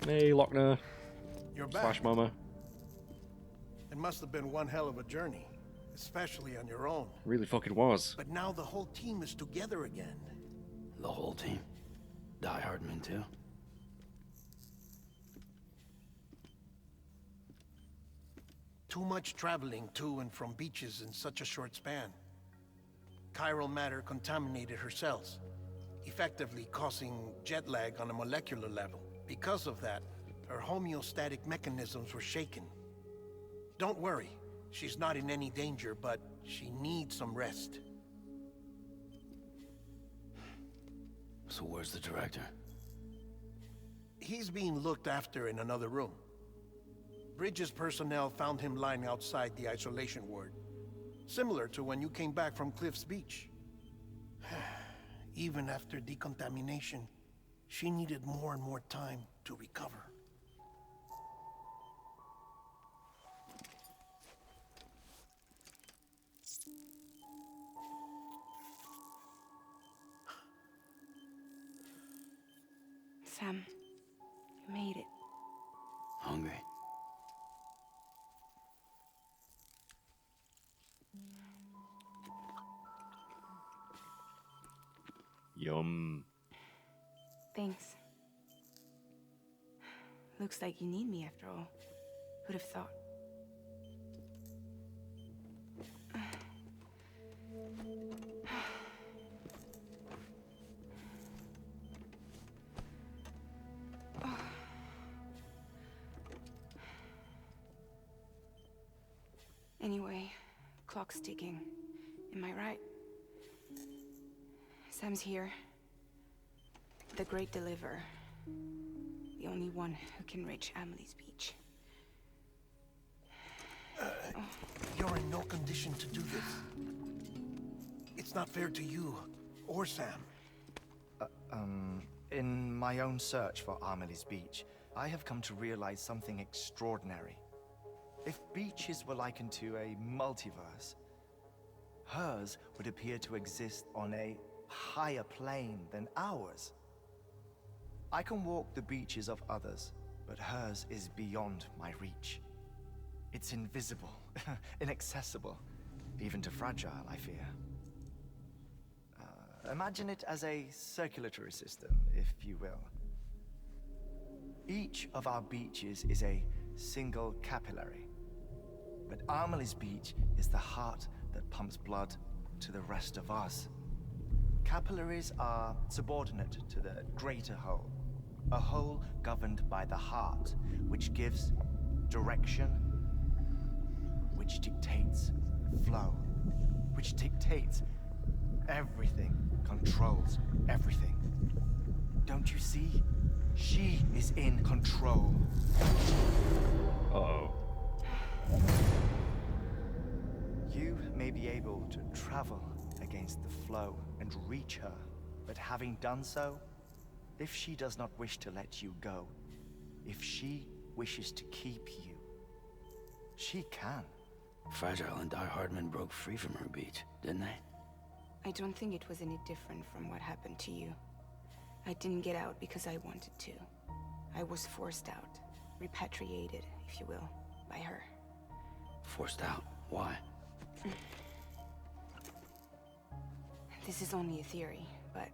Hey, Lochner. You're Slash back. Mama. It must have been one hell of a journey, especially on your own. Really fucking was. But now the whole team is together again. The whole team? Die Hardman too? Too much traveling to and from beaches in such a short span. Chiral matter contaminated her cells, effectively causing jet lag on a molecular level. Because of that, her homeostatic mechanisms were shaken. Don't worry, she's not in any danger, but she needs some rest. So where's the director? He's being looked after in another room. Bridges personnel found him lying outside the isolation ward. Similar to when you came back from Cliff's Beach. Even after decontamination, she needed more and more time to recover. Sam, you made it. Hungry? Yum. Thanks. Looks like you need me after all. Who'd have thought? Anyway, clock's ticking. Am I right? Sam's here. The Great Deliverer. The only one who can reach Amelie's beach. You're in no condition to do this. It's not fair to you, or Sam. In my own search for Amelie's beach, I have come to realize something extraordinary. If beaches were likened to a multiverse, hers would appear to exist on a higher plane than ours. I can walk the beaches of others, but hers is beyond my reach. It's invisible, inaccessible, even to fragile, I fear. Imagine it as a circulatory system, if you will. Each of our beaches is a single capillary, but Amelie's beach is the heart that pumps blood to the rest of us. Capillaries are subordinate to the greater whole, a whole governed by the heart, which gives direction, which dictates flow, which dictates everything, controls everything. Don't you see? She is in control. Uh-oh. You may be able to travel against the flow and reach her, but having done so, if she does not wish to let you go, if she wishes to keep you, she can. Fragile and Die Hardman broke free from her beach, didn't they? I don't think it was any different from what happened to you. I didn't get out because I wanted to. I was forced out, repatriated, if you will, by her. Forced out. Why? This is only a theory, but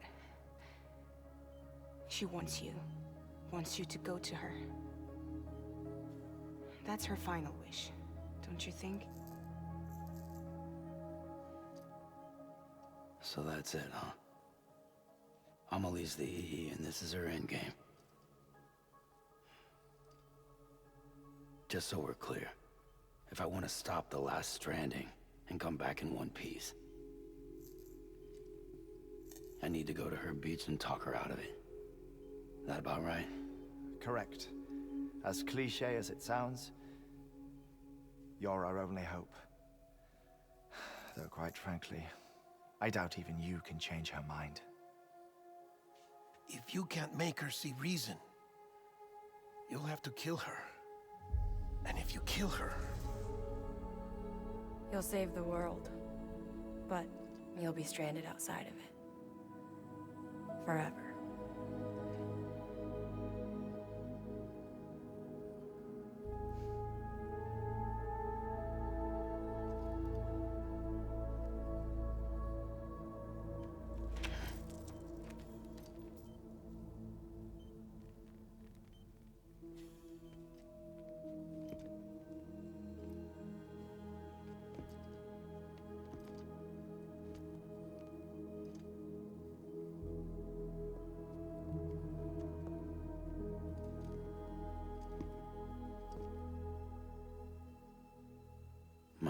she wants you to go to her. That's her final wish, don't you think? So that's it, huh? Amelie's the EE and this is her endgame. Just so we're clear, if I want to stop the last Stranding and come back in one piece, I need to go to her beach and talk her out of it. That about right? Correct. As cliche as it sounds, you're our only hope. Though quite frankly, I doubt even you can change her mind. If you can't make her see reason, you'll have to kill her. And if you kill her... You'll save the world, but you'll be stranded outside of it. Forever.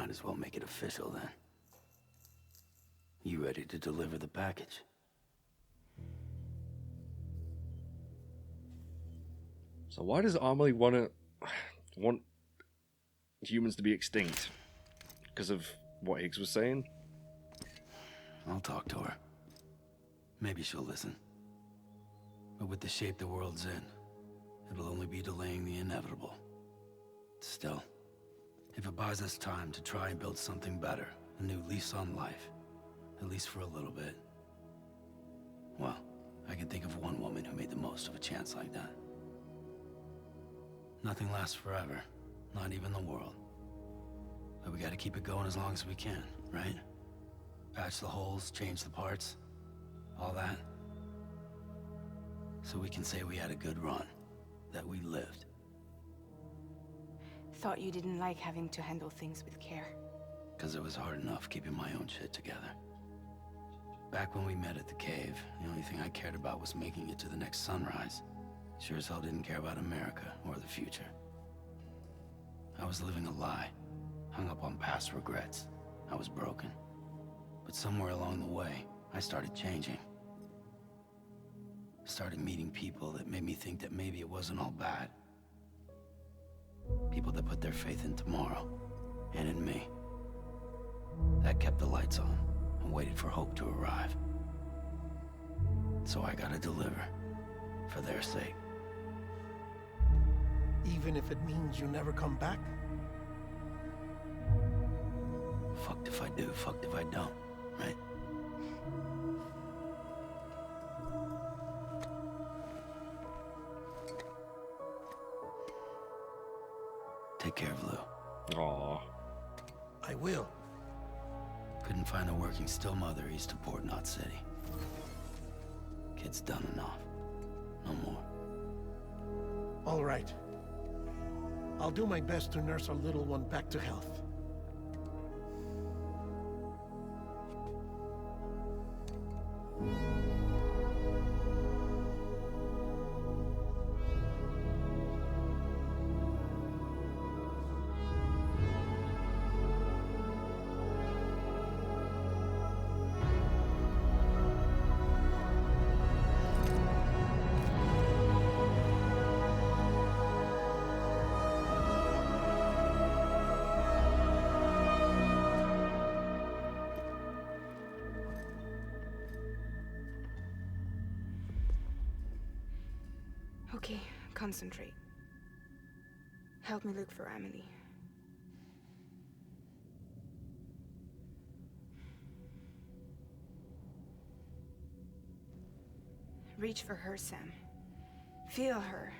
Might as well make it official then. You ready to deliver the package? So why does Amelie want humans to be extinct? Because of what Higgs was saying? I'll talk to her. Maybe she'll listen. But with the shape the world's in, it'll only be delaying the inevitable. Still, if it buys us time to try and build something better, a new lease on life, at least for a little bit, well, I can think of one woman who made the most of a chance like that. Nothing lasts forever, not even the world. But we gotta keep it going as long as we can, right? Patch the holes, change the parts, all that. So we can say we had a good run, that we lived. Thought you didn't like having to handle things with care. 'Cause it was hard enough keeping my own shit together. Back when we met at the cave, the only thing I cared about was making it to the next sunrise. Sure as hell didn't care about America or the future. I was living a lie, hung up on past regrets. I was broken. But somewhere along the way, I started changing. Started meeting people that made me think that maybe it wasn't all bad. People that put their faith in tomorrow, and in me. That kept the lights on, and waited for hope to arrive. So I gotta deliver, for their sake. Even if it means you never come back? Fucked if I do, fucked if I don't, right? Take care of Lou. Aww. I will. Couldn't find a working still mother east of Port Knot City. Kid's done enough. No more. All right. I'll do my best to nurse our little one back to health. Okay, concentrate. Help me look for Amelie. Reach for her, Sam. Feel her.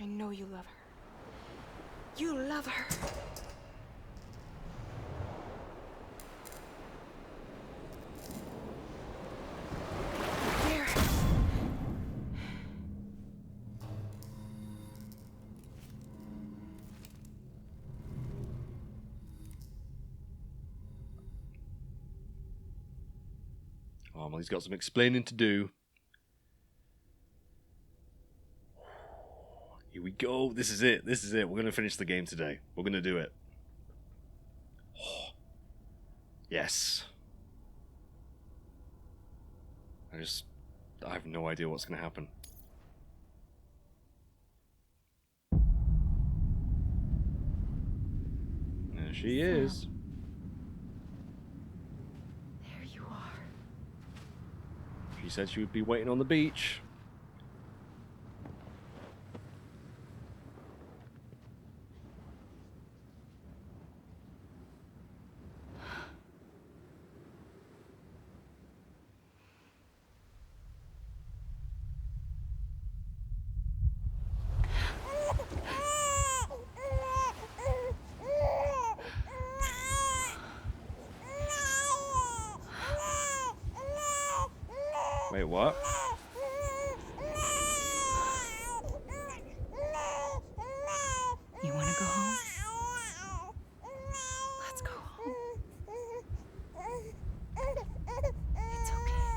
I know you love her. You love her. There. Amelie's got some explaining to do. Here we go. This is it. This is it. We're going to finish the game today. We're going to do it. Yes. I have no idea what's going to happen. There she is. There you are. She said she would be waiting on the beach. Wait, what? You want to go home? Let's go home. It's okay.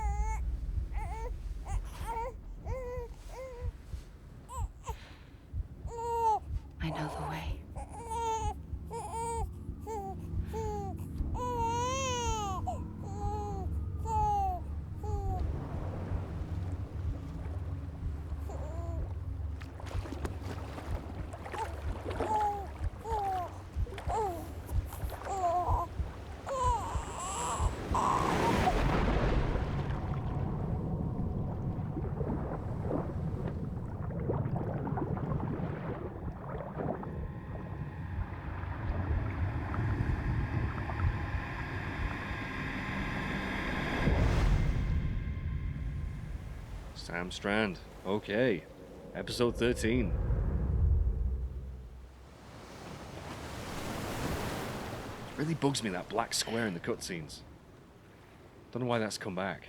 Sam Strand. Okay. Episode 13. It really bugs me, that black square in the cutscenes. Don't know why that's come back.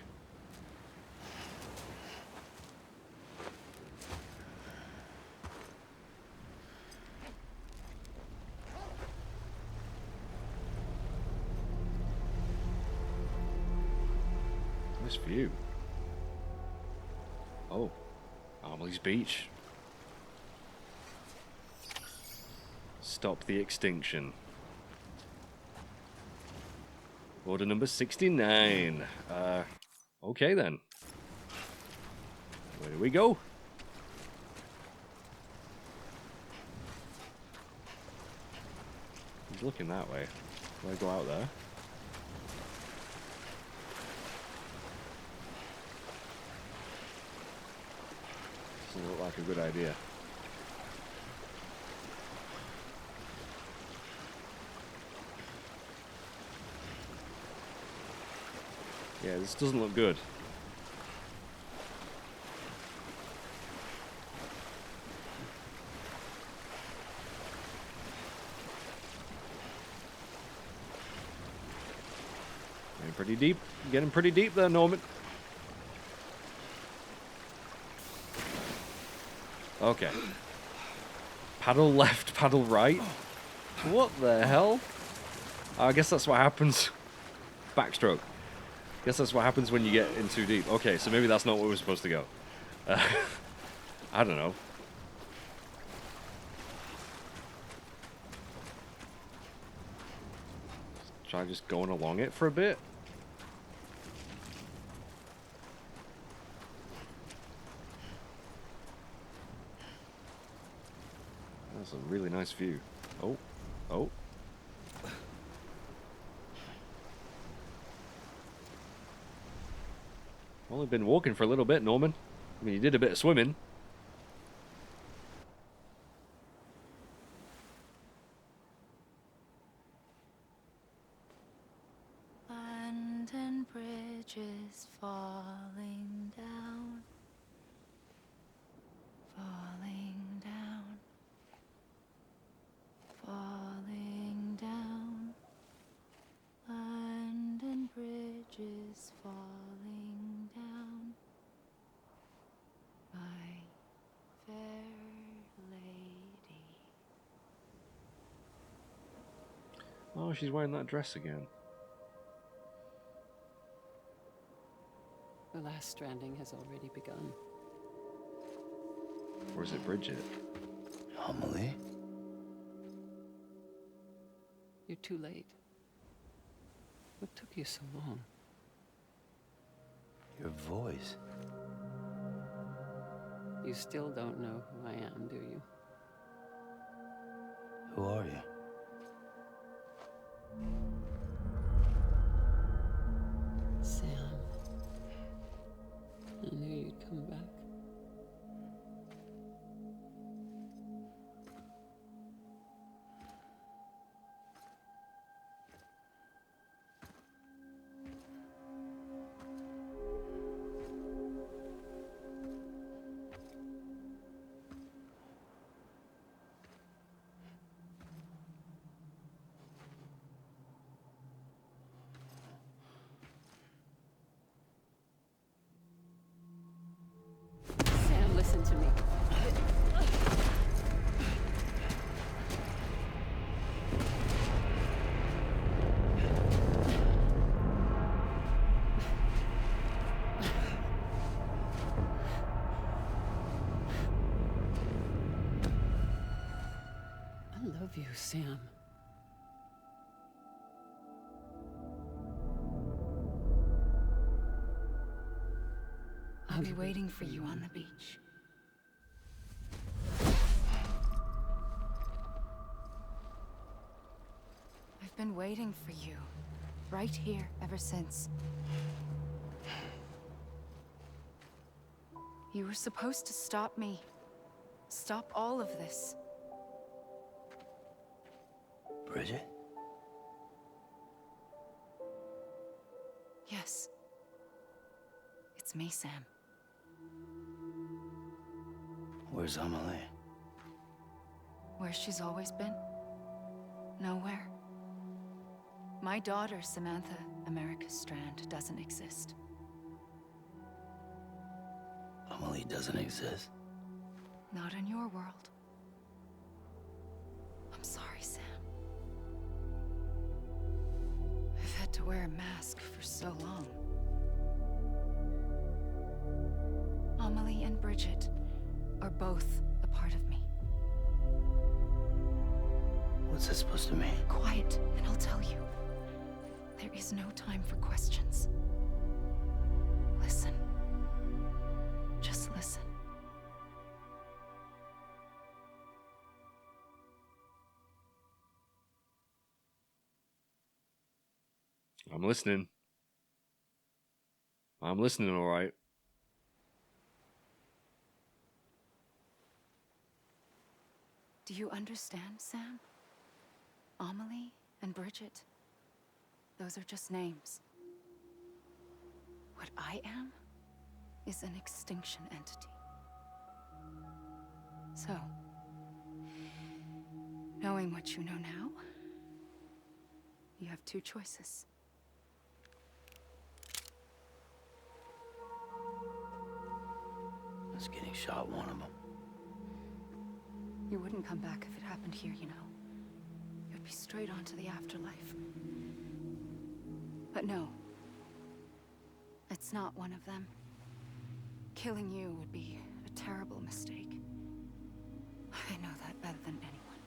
Nice view. Oh, Amelie's Beach. Stop the extinction. Order number 69. Okay then. Where do we go? He's looking that way. Do I go out there? Doesn't look like a good idea. Yeah, this doesn't look good. Getting pretty deep. Getting pretty deep there, Norman. Okay. Paddle left, paddle right. What the hell? I guess that's what happens. Backstroke. Guess that's what happens when you get in too deep. Okay, so maybe that's not where we're supposed to go. I don't know. Try just going along it for a bit. That's a really nice view. Oh, oh. Only been walking for a little bit, Norman. I mean, you did a bit of swimming. London Bridge is falling down. Falling down. Falling down. London Bridge is falling down. My fair lady. Oh, she's wearing that dress again. The last stranding has already begun. Or is it Bridget? Amelie? You're too late. What took you so long? Your voice. You still don't know who I am, do you? Who are you? Sam. I knew you'd come back. Sam, listen to me. I love you, Sam. I'll be waiting for you on the beach. I've been waiting for you, right here, ever since. You were supposed to stop me. Stop all of this. Bridget? Yes. It's me, Sam. Where's Amelie? Where she's always been? Nowhere. My daughter, Samantha America Strand, doesn't exist. Amelie doesn't exist. Not in your world. I'm sorry, Sam. I've had to wear a mask for so long. Amelie and Bridget are both a part of me. What's that supposed to mean? Quiet, and I'll tell you. There is no time for questions. Listen. Just listen. I'm listening. I'm listening, all right. Do you understand, Sam? Amelie and Bridget, those are just names. What I am is an extinction entity. So, knowing what you know now, you have two choices. Is getting shot one of them? You wouldn't come back if it happened here, you know. You'd be straight on to the afterlife. But no. It's not one of them. Killing you would be a terrible mistake. I know that better than anyone.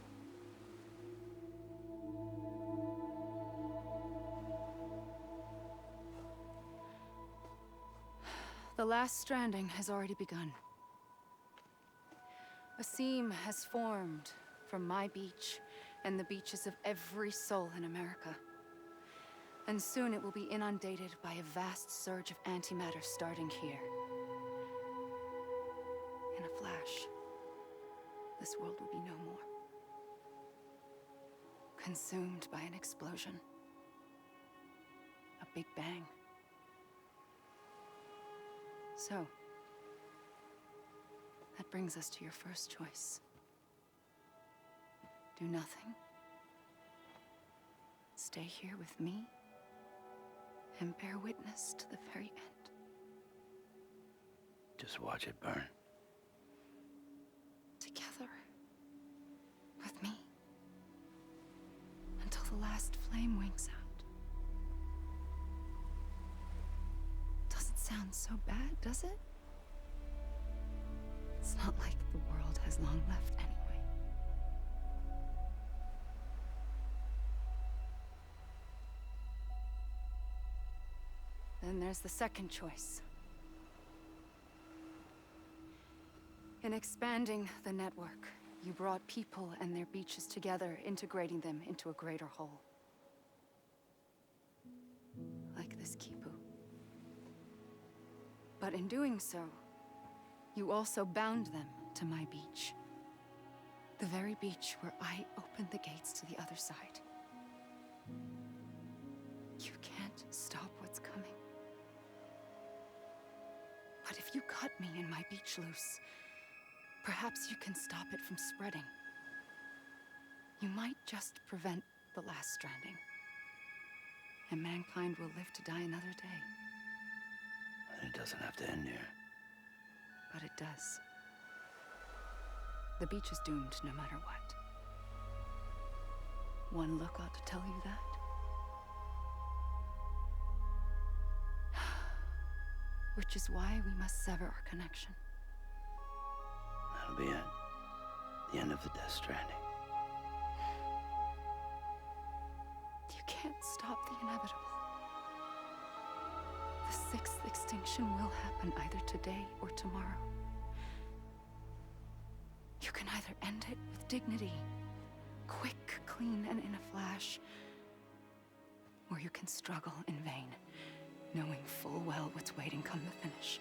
The last stranding has already begun. A seam has formed from my beach and the beaches of every soul in America. And soon it will be inundated by a vast surge of antimatter starting here. In a flash, this world will be no more. Consumed by an explosion. A big bang. So, that brings us to your first choice. Do nothing. Stay here with me and bear witness to the very end. Just watch it burn. Together. With me. Until the last flame winks out. Doesn't sound so bad, does it? It's not like the world has long left anyway. Then there's the second choice. In expanding the network, you brought people and their beaches together, integrating them into a greater whole. Like this Kipu. But in doing so, you also bound them to my beach. The very beach where I opened the gates to the other side. You can't stop what's coming. But if you cut me and my beach loose, perhaps you can stop it from spreading. You might just prevent the last stranding. And mankind will live to die another day. And it doesn't have to end here. But it does. The beach is doomed no matter what. One look ought to tell you that. Which is why we must sever our connection. That'll be it. The end of the Death Stranding. You can't stop the inevitable. The sixth extinction will happen either today or tomorrow. You can either end it with dignity, quick, clean, and in a flash, or you can struggle in vain, knowing full well what's waiting come the finish.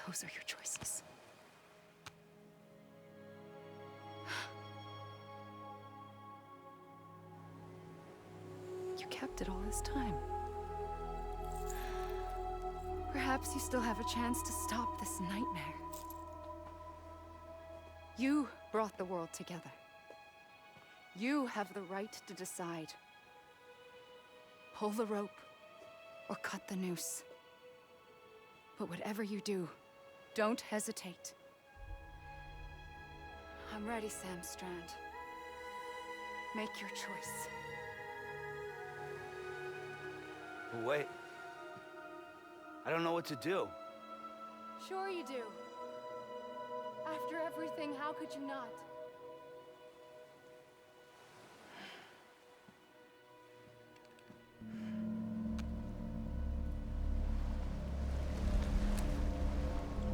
Those are your choices. You kept it all this time. Perhaps you still have a chance to stop this nightmare. You brought the world together. You have the right to decide. Pull the rope or cut the noose. But whatever you do, don't hesitate. I'm ready, Sam Strand. Make your choice. But wait. I don't know what to do. Sure you do. After everything, how could you not?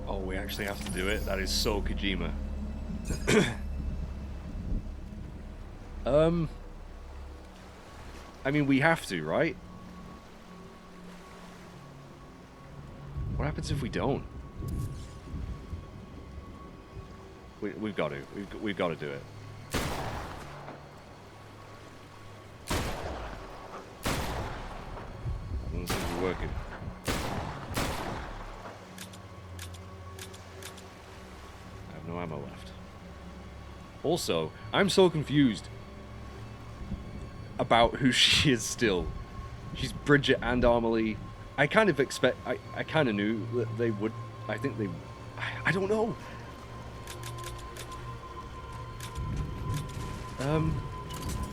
Oh, we actually have to do it? That is so Kojima. I mean, we have to, right? What happens if we don't? We've got to. We've got to do it. Doesn't seem to be working. I have no ammo left. Also, I'm so confused about who she is still. She's Bridget and Amelie. I kind of expect... I kind of knew that they would... I think they... I don't know.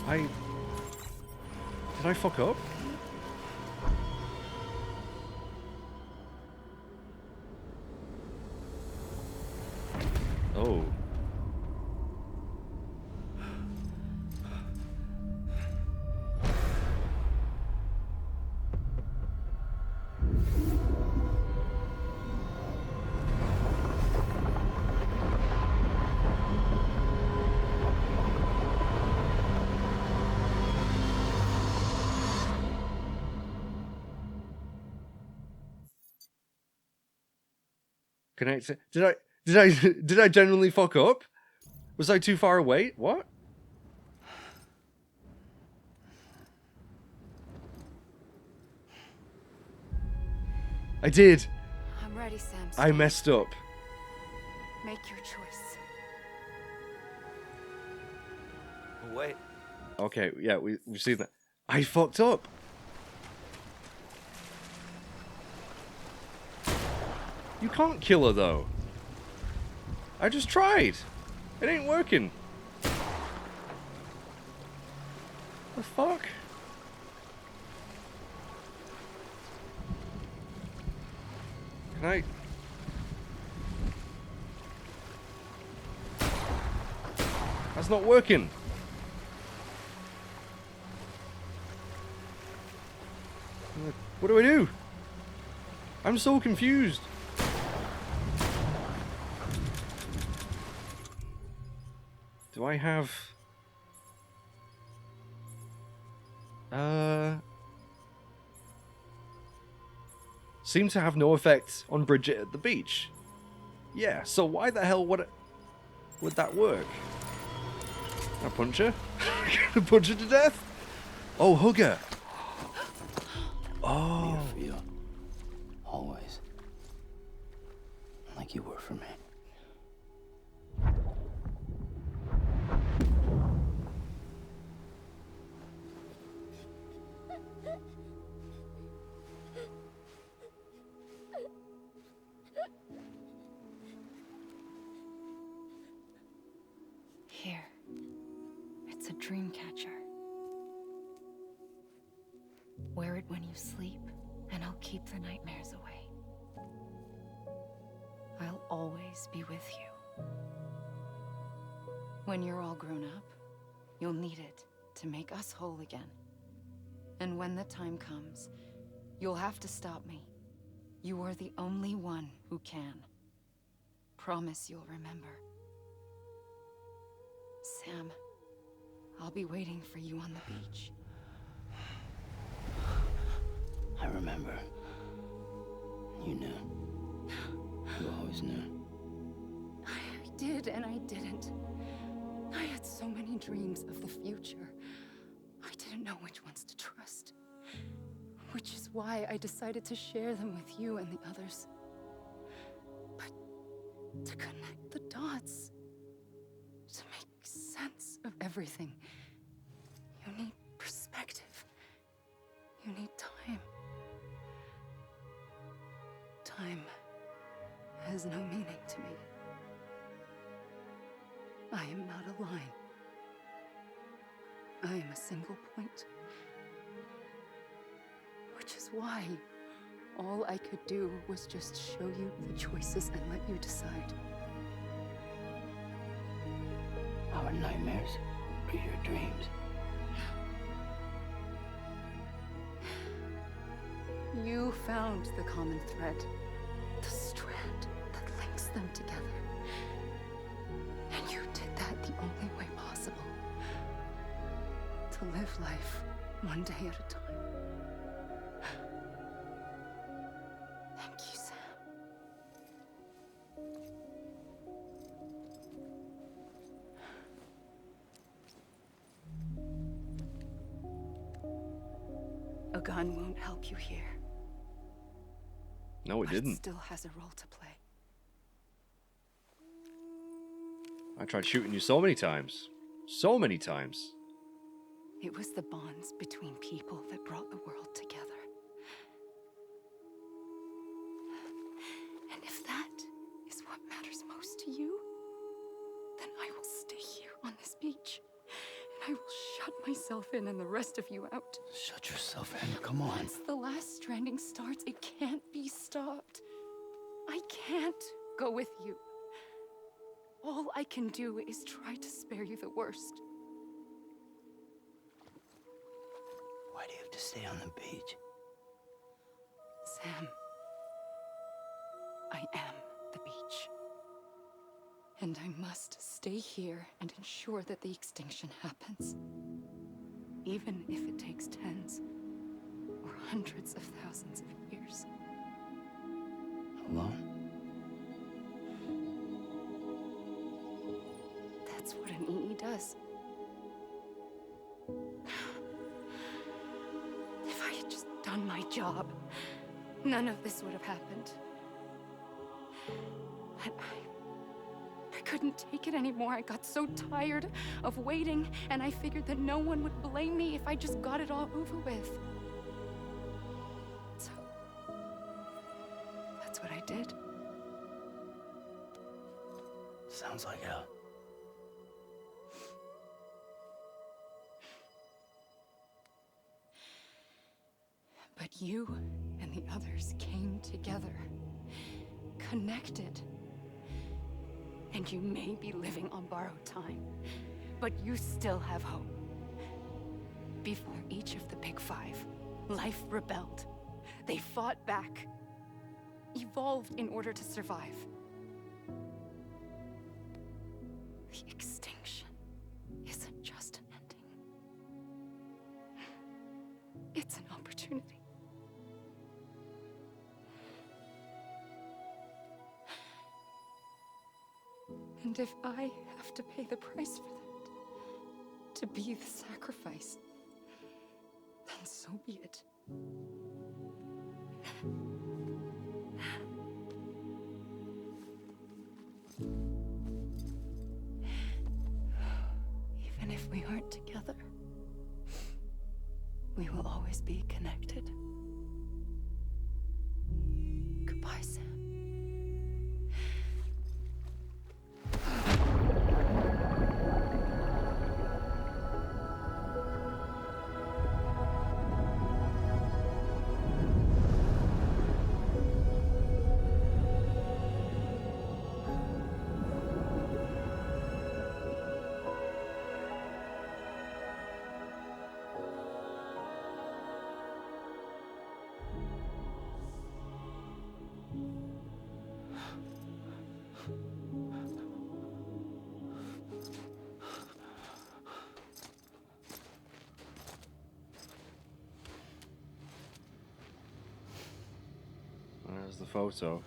Did I fuck up? Oh. Connect. Did I genuinely fuck up? Was I too far away? What? I did. I'm ready, Sam. I messed up. Make your choice. But wait. Okay, yeah, we've seen that. I fucked up. You can't kill her, though. I just tried. It ain't working. The fuck? Can I... That's not working. What do I do? I'm so confused. Do I have... Seems to have no effect on Bridget at the beach. Yeah, so why the hell would that work? Can I punch her? Can I punch her to death? Oh, hug her. Oh. I'm here for you. Always. Like you were for me. Here. It's a dream catcher. Wear it when you sleep, and I'll keep the nightmares away. I'll always be with you. When you're all grown up, you'll need it to make us whole again. And when the time comes, you'll have to stop me. You are the only one who can. Promise you'll remember. Sam, I'll be waiting for you on the beach. I remember. You knew. You always knew. I did and I didn't. I had so many dreams of the future. I didn't know which ones to trust. Which is is why I decided to share them with you and the others. But to connect the dots, to make sense of everything, you need perspective. You need time. Time has no meaning to me. I am not a line. I am a single point. Which is why all I could do was just show you the choices and let you decide. Our nightmares are your dreams. You found the common thread, the strand that links them together. And you did that the only way possible. To live life one day at a time. Thank you, Sam. A gun won't help you here. No, it But didn't. it still has a role to play. I tried shooting you so many times. So many times. It was the bonds between people that brought the world together. And if that is what matters most to you, then I will stay here on this beach. And I will shut myself in and the rest of you out. Shut yourself in, come on. Once the last stranding starts, it can't be stopped. I can't go with you. All I can do is try to spare you the worst. Why do you have to stay on the beach? Sam, I am the beach. And I must stay here and ensure that the extinction happens. Even if it takes tens or hundreds of thousands of years. Alone? That's what an EE does. If I had just done my job, none of this would have happened. But I couldn't take it anymore. I got so tired of waiting, and I figured that no one would blame me if I just got it all over with. So, that's what I did. Sounds like hell. But you and the others came together, connected. And you may be living on borrowed time, but you still have hope. Before each of the Big Five, life rebelled. They fought back, evolved in order to survive. The extinction isn't just an ending. It's an opportunity. And if I have to pay the price for that, to be the sacrifice, then so be it. Even if we aren't together, we will always be connected. Goodbye, Sam. There's the photo.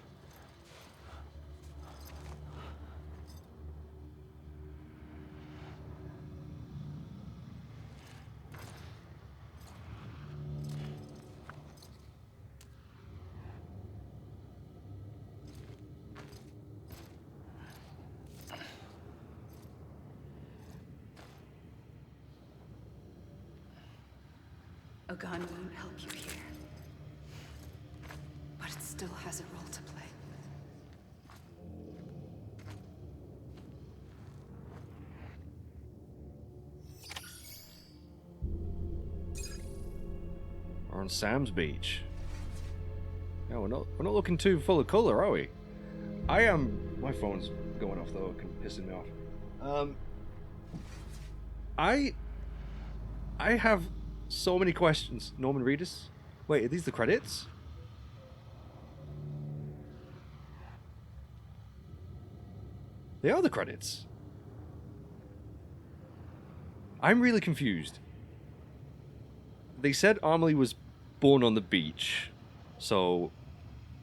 A gun won't help you here. But it still has a role to play. We're on Sam's beach. No, we're not looking too full of colour, are we? I am. My phone's going off though, pissing me off. I have so many questions. Norman Reedus? Wait, are these the credits? They are the credits. I'm really confused. They said Amelie was born on the beach, so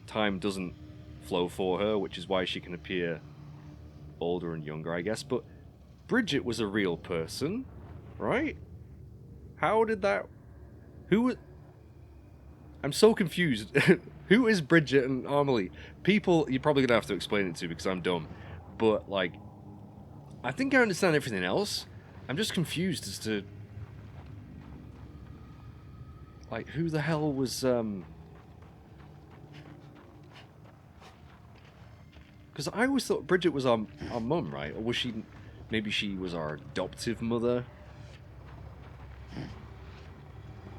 time doesn't flow for her, which is why she can appear older and younger, I guess. But Bridget was a real person, right? How did that... Who... I'm so confused. Who is Bridget and Amelie? People, you're probably going to have to explain it to because I'm dumb. But, like, I think I understand everything else. I'm just confused as to... Like, who the hell was, Because I always thought Bridget was our mum, right? Or was she... Maybe she was our adoptive mother?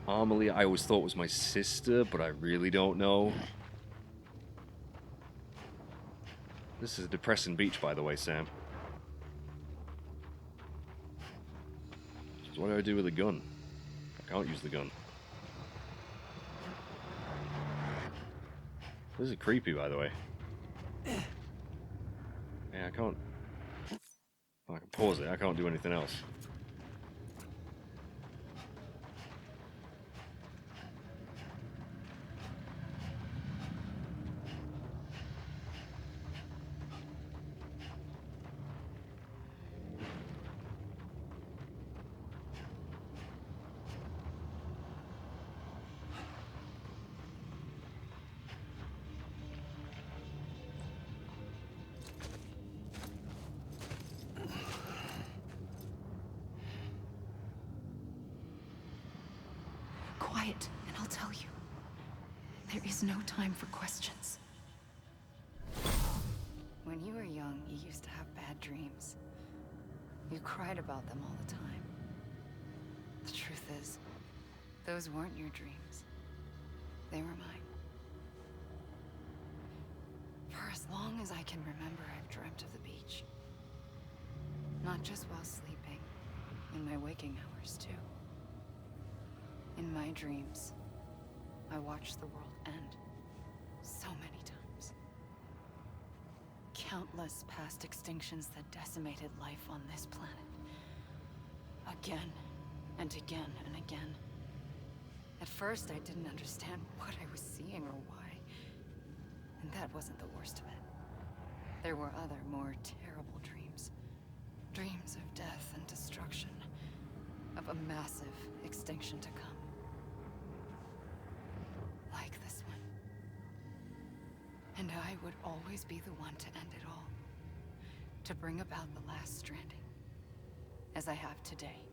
Amelie, I always thought was my sister, but I really don't know. This is a depressing beach, by the way, Sam. So what do I do with a gun? I can't use the gun. This is creepy, by the way. Yeah, I can't... I can pause it, I can't do anything else. Quiet, and I'll tell you. There is no time for questions. When you were young, you used to have bad dreams. You cried about them all the time. The truth is, those weren't your dreams. They were mine. For as long as I can remember, I've dreamt of the beach. Not just while sleeping, in my waking hours too. In my dreams, I watched the world end so many times. Countless past extinctions that decimated life on this planet. Again and again and again. At first, I didn't understand what I was seeing or why. And that wasn't the worst of it. There were other, more terrible dreams. Dreams of death and destruction. Of a massive extinction to come. Like this one. And I would always be the one to end it all. To bring about the last stranding. As I have today.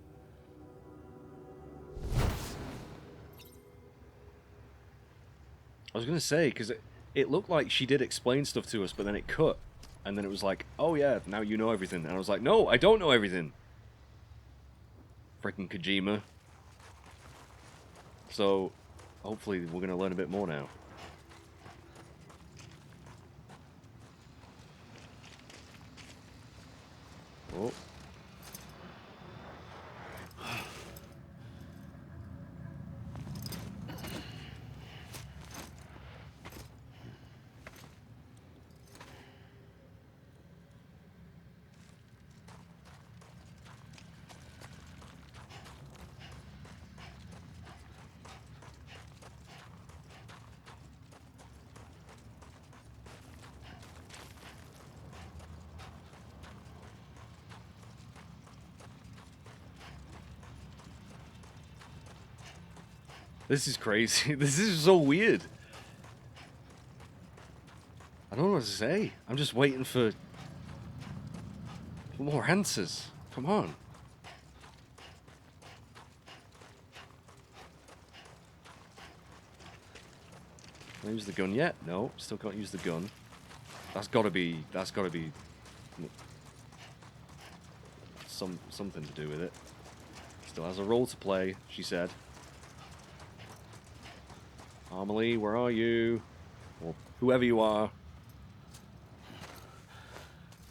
I was going to say, because it looked like she did explain stuff to us, but then it cut. And then it was like, oh yeah, now you know everything. And I was like, no, I don't know everything. Freaking Kojima. So, hopefully we're going to learn a bit more now. Oh. This is crazy. This is so weird. I don't know what to say. I'm just waiting for more answers. Come on. Can I use the gun yet? No, still can't use the gun. That's gotta be something to do with it. Still has a role to play, she said. Amelie, where are you? Or whoever you are.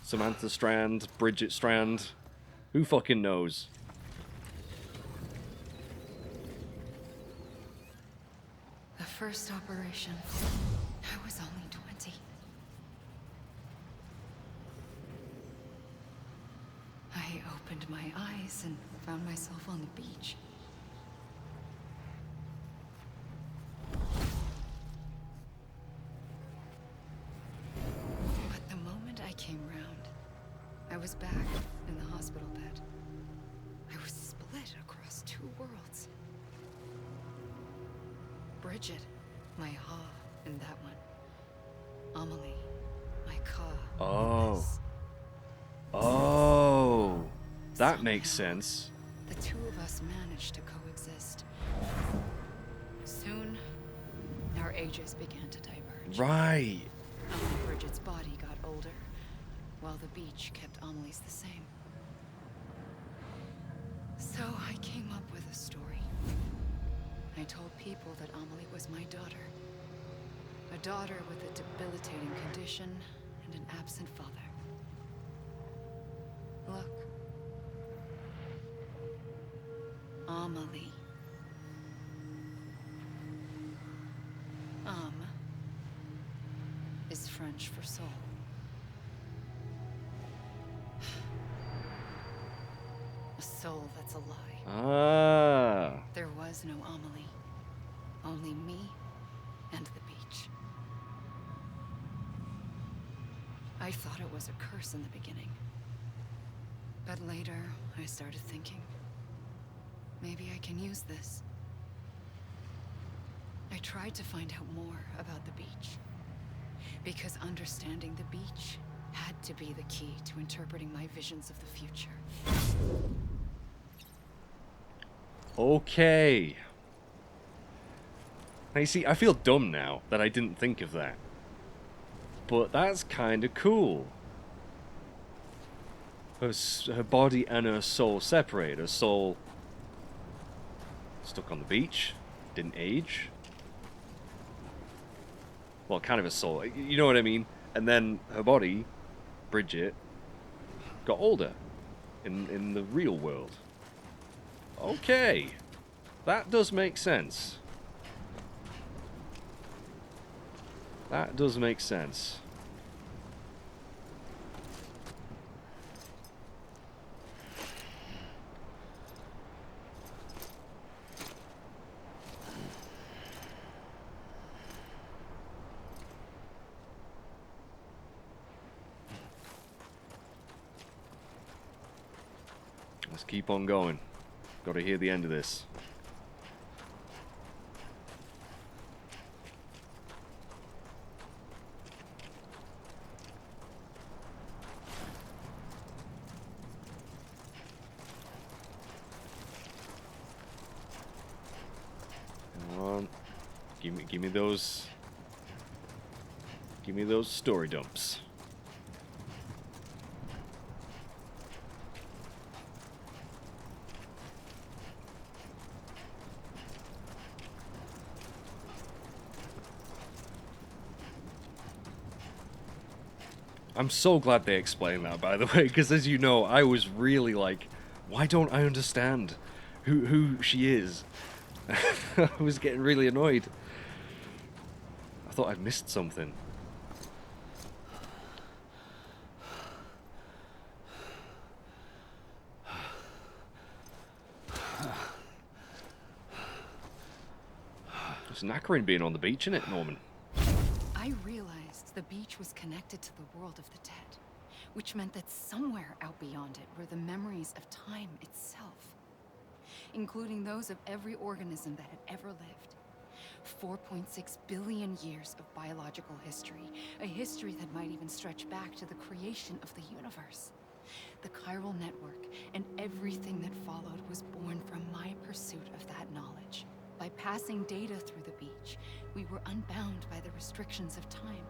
Samantha Strand, Bridget Strand. Who fucking knows? The first operation, I was only 20. I opened my eyes and found myself on the beach. But the moment I came round, I was back in the hospital bed. I was split across two worlds. Bridget, my ha in that one. Amelie, my ka. Oh. In this. Oh. That Somehow, makes sense. The two of us managed to coexist. Soon, our ages began to diverge. Right. Bridget's body got older, while the beach kept Amelie's the same. So I came up with a story. I told people that Amelie was my daughter. A daughter with a debilitating condition and an absent father. Look. Amelie. Is French for soul. A soul that's a lie. Ah. There was no Amelie. Only me and the beach. I thought it was a curse in the beginning. But later, I started thinking, maybe I can use this. I tried to find out more about the beach. Because understanding the beach had to be the key to interpreting my visions of the future. Okay. Now you see, I feel dumb now that I didn't think of that. But that's kind of cool. Her body and her soul separate. Her soul stuck on the beach, didn't age. Well, kind of a soul, you know what I mean? And then her body, Bridget, got older in the real world. Okay, that does make sense. That does make sense. Let's keep on going. Got to hear the end of this. Come on. Give me those. Give me those story dumps. I'm so glad they explained that, by the way, because as you know, I was really like, why don't I understand who she is? I was getting really annoyed. I thought I'd missed something. It's knackering being on the beach, isn't it, Norman? I realized the beach was connected to the world of the dead, which meant that somewhere out beyond it were the memories of time itself, including those of every organism that had ever lived. 4.6 billion years of biological history, a history that might even stretch back to the creation of the universe. The chiral network and everything that followed was born from my pursuit of that knowledge. By passing data through the beach, we were unbound by the restrictions of time.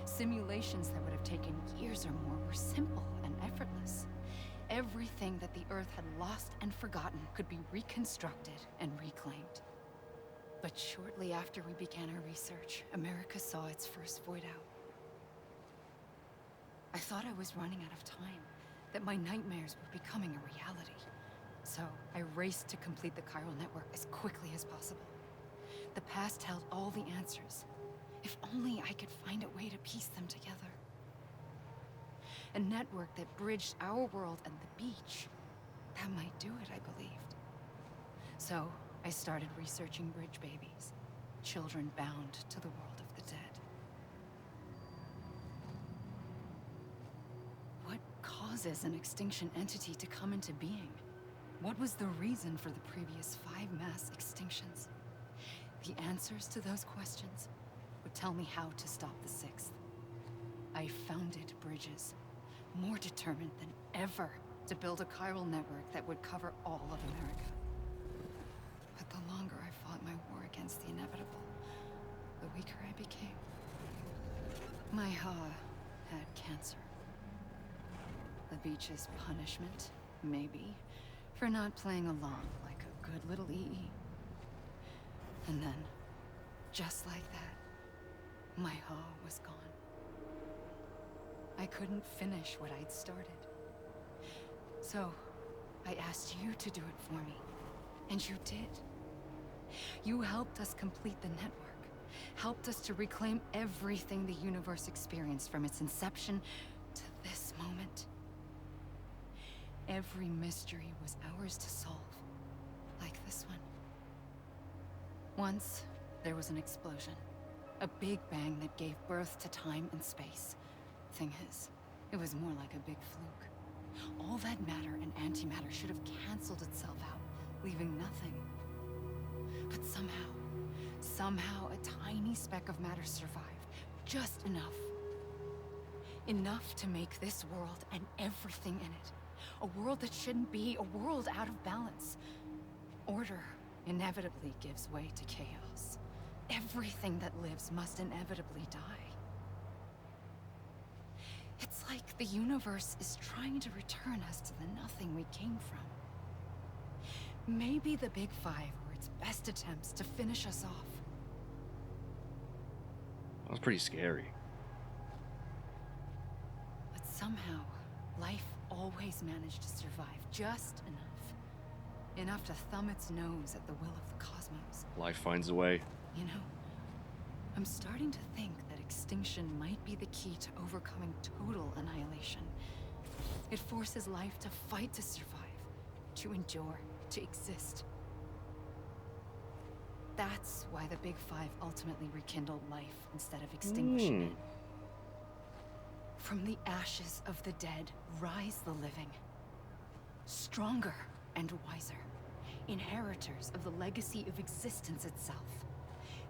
Simulations that would have taken years or more were simple and effortless. Everything that the Earth had lost and forgotten could be reconstructed and reclaimed. But shortly after we began our research, America saw its first void out. I thought I was running out of time, that my nightmares were becoming a reality. So I raced to complete the chiral network as quickly as possible. The past held all the answers. If only I could find a way to piece them together. A network that bridged our world and the beach. That might do it, I believed. So I started researching bridge babies, children bound to the world of the dead. What causes an extinction entity to come into being? What was the reason for the previous 5 mass extinctions? The answers to those questions would tell me how to stop the 6th. I founded bridges, more determined than ever to build a chiral network that would cover all of America. But the longer I fought my war against the inevitable, the weaker I became. My Ha had cancer. The beach's punishment, maybe, for not playing along like a good little EE. And then, just like that, my Ha was gone. I couldn't finish what I'd started. So, I asked you to do it for me. And you did. You helped us complete the network. Helped us to reclaim everything the universe experienced from its inception to this moment. Every mystery was ours to solve. Like this one. Once, there was an explosion. A big bang that gave birth to time and space. Thing is, it was more like a big fluke. All that matter and antimatter should have canceled itself out, leaving nothing. But somehow a tiny speck of matter survived. Just enough. Enough to make this world and everything in it. A world that shouldn't be, a world out of balance. Order inevitably gives way to chaos. Everything that lives must inevitably die. It's like the universe is trying to return us to the nothing we came from. Maybe the Big Five were its best attempts to finish us off. That was pretty scary. But somehow, life always managed to survive just enough. Enough to thumb its nose at the will of the cosmos. Life finds a way. You know, I'm starting to think that extinction might be the key to overcoming total annihilation. It forces life to fight to survive, to endure, to exist. That's why the Big Five ultimately rekindled life instead of extinguishing it. From the ashes of the dead rise the living. Stronger and wiser. Inheritors of the legacy of existence itself.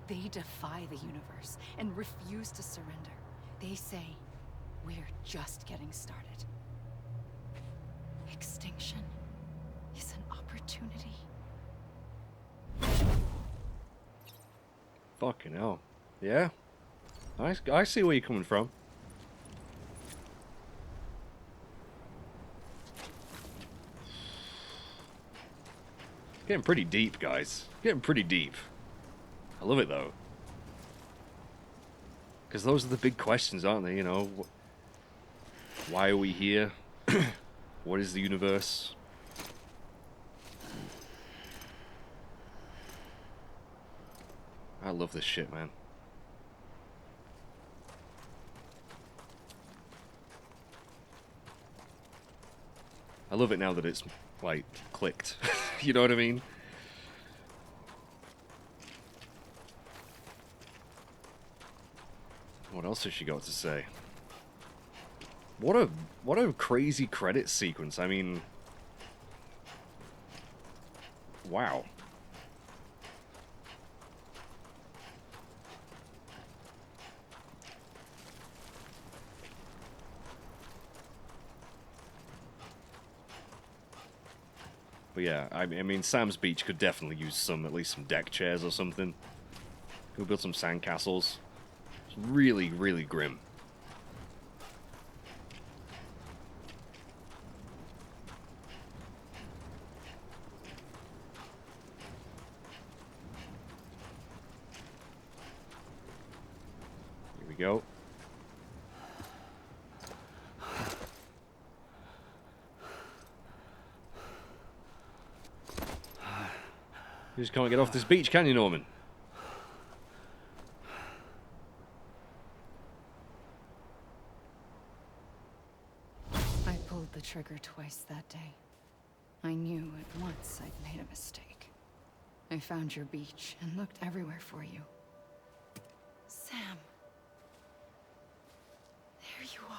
They defy the universe and refuse to surrender. They say, we're just getting started. Extinction is an opportunity. Fucking hell. Yeah. I see where you're coming from. Getting pretty deep, guys. Getting pretty deep. I love it, though. Because those are the big questions, aren't they? You know, why are we here? What is the universe? I love this shit, man. I love it now that it's, like, clicked. You know what I mean? What else has she got to say? What a crazy credit sequence. I mean, wow. But But yeah, I mean, Sam's Beach could definitely use at least some deck chairs or something. Could build some sandcastles. It's really, really grim. Here we go. You just can't get off this beach, can you, Norman? I pulled the trigger twice that day. I knew at once I'd made a mistake. I found your beach and looked everywhere for you. Sam. There you are.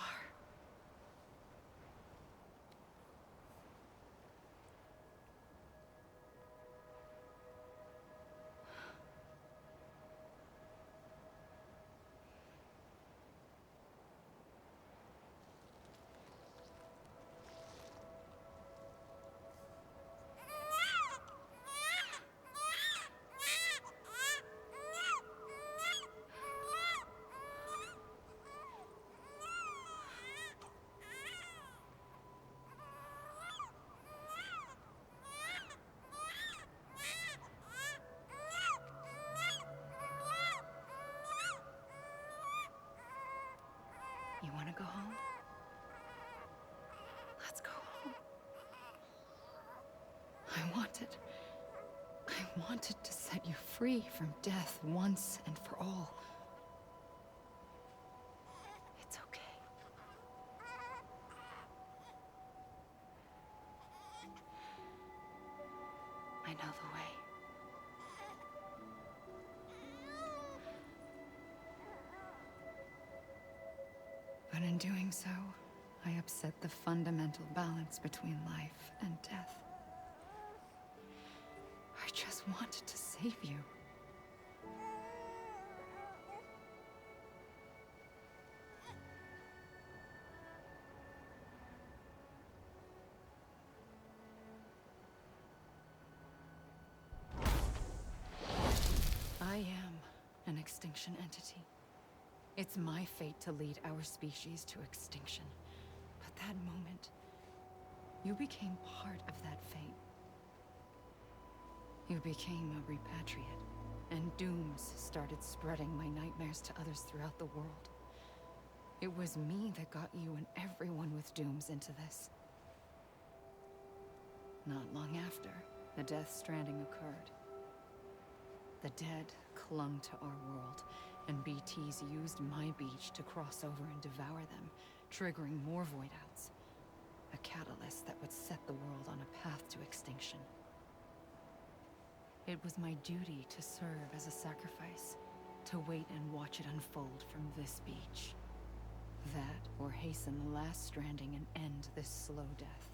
You want to go home? Let's go home. I wanted to set you free from death once and for all. It's okay. I know the way. But in doing so, I upset the fundamental balance between life and death. I just wanted to save you. I am an extinction entity. It's my fate to lead our species to extinction. But that moment, you became part of that fate. You became a repatriate, and dooms started spreading my nightmares to others throughout the world. It was me that got you and everyone with dooms into this. Not long after, the Death Stranding occurred. The dead clung to our world, and BTs used my beach to cross over and devour them, triggering more void-outs. A catalyst that would set the world on a path to extinction. It was my duty to serve as a sacrifice, to wait and watch it unfold from this beach. That, or hasten the last stranding and end this slow death.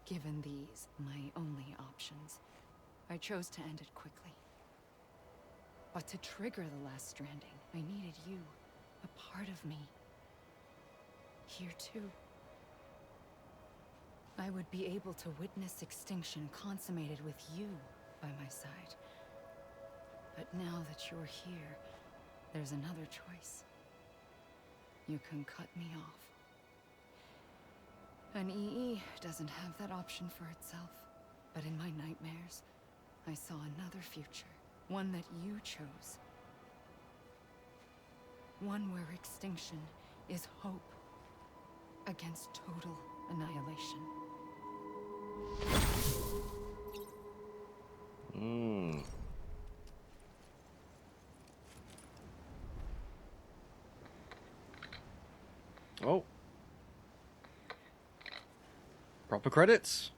Given these, my only options, I chose to end it quickly. But to trigger the last stranding, I needed you, a part of me. Here too. I would be able to witness extinction consummated with you by my side. But now that you're here, there's another choice. You can cut me off. An EE doesn't have that option for itself. But in my nightmares, I saw another future. One that you chose. One where extinction is hope against total annihilation. Oh. Proper credits.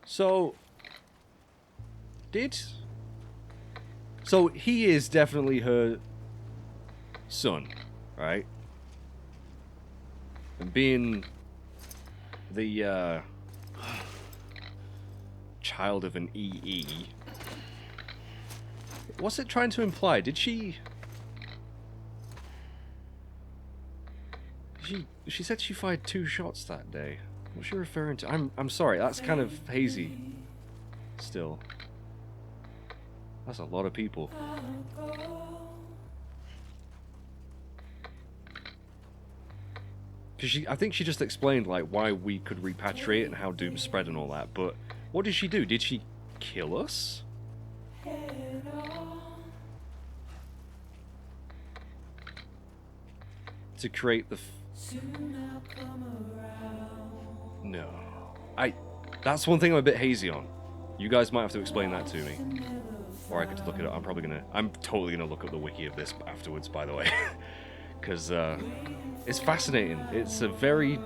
So he is definitely her son, right? And being the child of an EE, what's it trying to imply? Did she She said she fired 2 shots that day. What's she referring to? I'm sorry, that's kind of hazy. Still. That's a lot of people. Because I think she just explained like why we could repatriate and how doom spread and all that, but what did she do? Did she kill us? To create the no. That's one thing I'm a bit hazy on. You guys might have to explain that to me. Or I could look it up. I'm totally gonna look up the wiki of this afterwards, by the way. Because it's fascinating. It's a very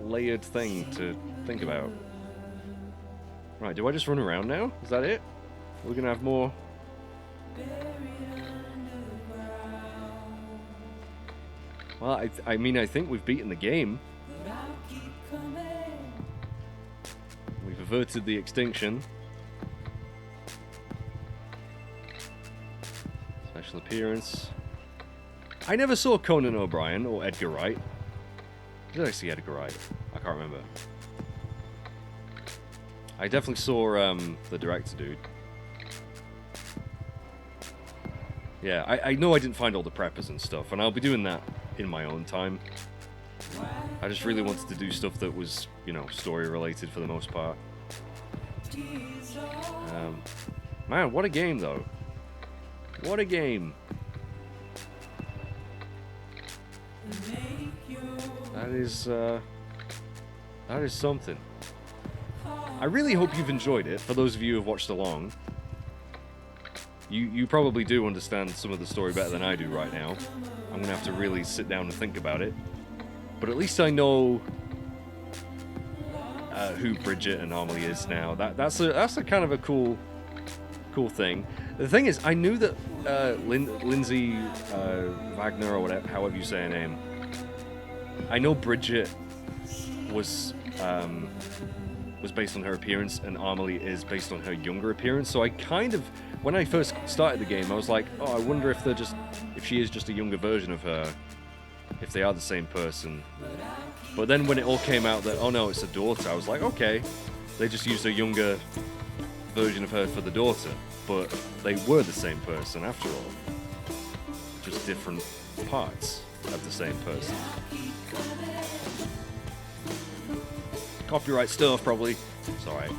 layered thing to think about. Right, do I just run around now? Is that it? We're gonna have more. Well, I mean, I think we've beaten the game. We've averted the extinction. Special appearance. I never saw Conan O'Brien or Edgar Wright. Did I see Edgar Wright? I can't remember. I definitely saw the director dude. Yeah, I know I didn't find all the preppers and stuff, and I'll be doing that in my own time. I just really wanted to do stuff that was, you know, story related for the most part. Man, what a game though. What a game. That is something. I really hope you've enjoyed it, for those of you who have watched along. You probably do understand some of the story better than I do right now. I'm going to have to really sit down and think about it. But at least I know who Bridget and Amelie is now. That's a kind of a cool thing. The thing is, I knew that Lindsay Wagner, or whatever, however you say her name, I know Bridget was based on her appearance, and Amelie is based on her younger appearance. So I kind of, when I first started the game, I was like, oh, I wonder if she is just a younger version of her, if they are the same person. But then when it all came out that, oh no, it's a daughter, I was like, okay, they just used a younger version of her for the daughter, but they were the same person after all, just different parts of the same person. Copyright stuff, probably. It's alright.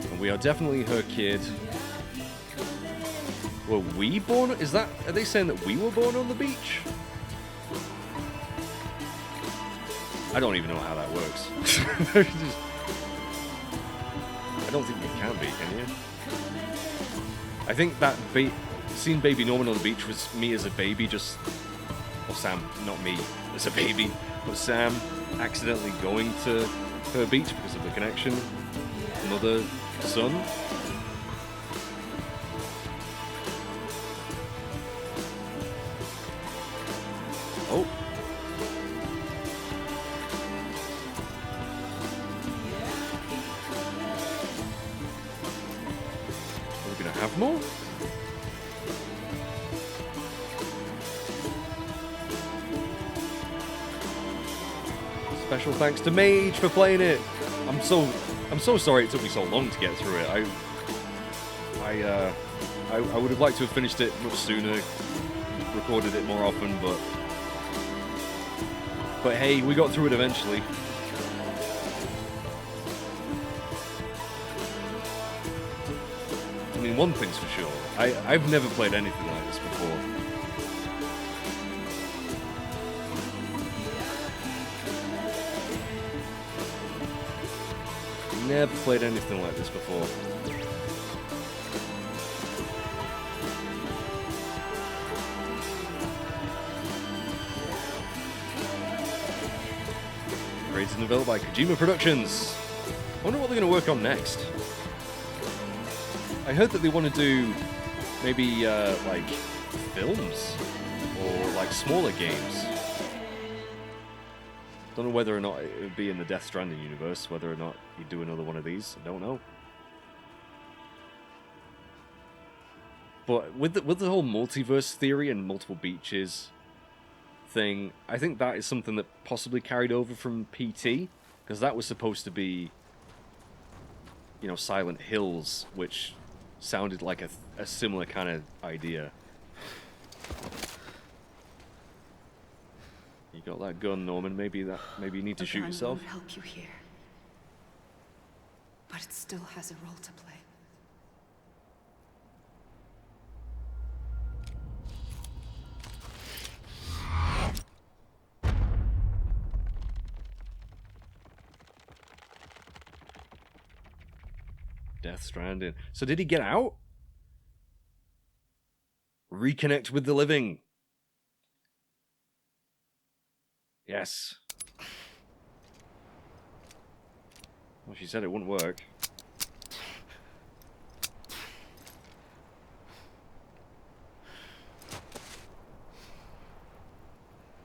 And we are definitely her kid. Were we born? Are they saying that we were born on the beach? I don't even know how that works. I don't think you can be, can you? I think that seeing baby Norman on the beach was me as a baby, or Sam, not me as a baby, but Sam accidentally going to her beach because of the connection. Another son. Oh. Are we gonna have more? Special thanks to Mage for playing it. I'm so sorry it took me so long to get through it. I would have liked to have finished it much sooner, recorded it more often, but hey, we got through it eventually. I mean, one thing's for sure, I've never played anything like this before. Never played anything like this before. Created and developed by Kojima Productions. I wonder what they're going to work on next. I heard that they want to do maybe like films or like smaller games. Don't know whether or not it would be in the Death Stranding universe, whether or not you'd do another one of these. I don't know. But with the whole multiverse theory and multiple beaches thing, I think that is something that possibly carried over from PT, because that was supposed to be, you know, Silent Hills, which sounded like a similar kind of idea. You got that gun, Norman. Maybe you need to shoot yourself. Won't help you here, but it still has a role to play. Death Stranding. So did he get out? Reconnect with the living. Yes. Well, she said it wouldn't work.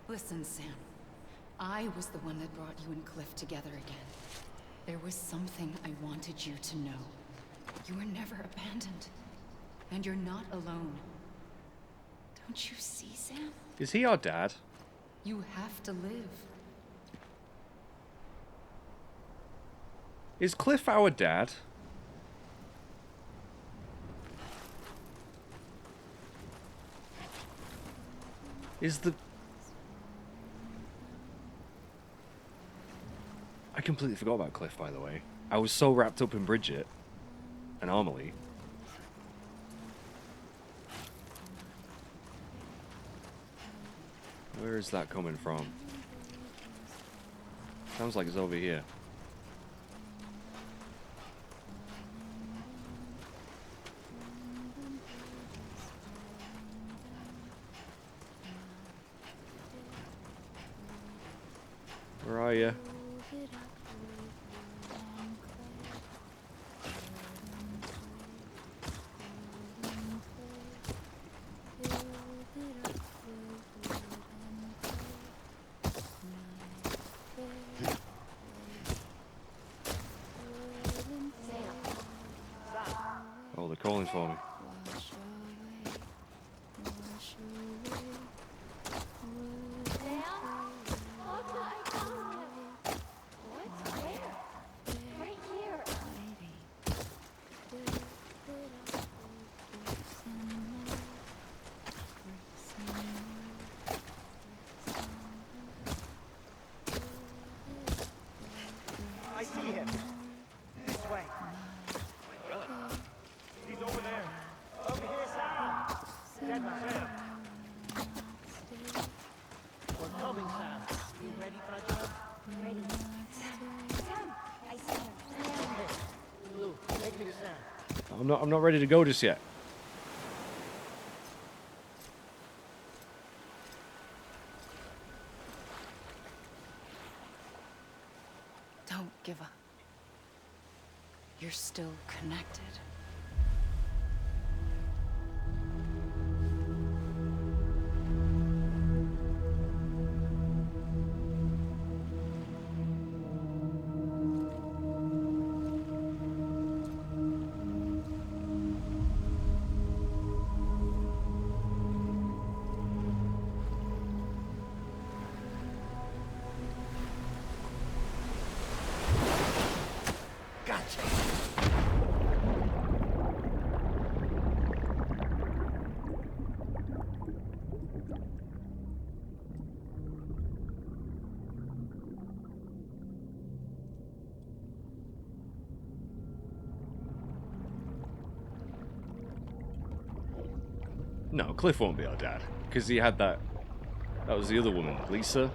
Listen, Sam. I was the one that brought you and Cliff together again. There was something I wanted you to know. You were never abandoned. And you're not alone. Don't you see, Sam? Is he our dad? You have to live. Is Cliff our dad? Is the... I completely forgot about Cliff, by the way. I was so wrapped up in Bridget and Amelie. Where is that coming from? Sounds like it's over here. Where are you? Oh, they're calling for me. I see him. This way. Really? He's over there. Over here, Sam. Dead man. Sam. We're coming, Sam. You ready for a job? Ready. Sam, I see him. Here. Blue, take me to Sam. I'm not ready to go just yet. Don't give up. You're still connected. Gotcha. No, Cliff won't be our dad. Because he had that... That was the other woman, Lisa.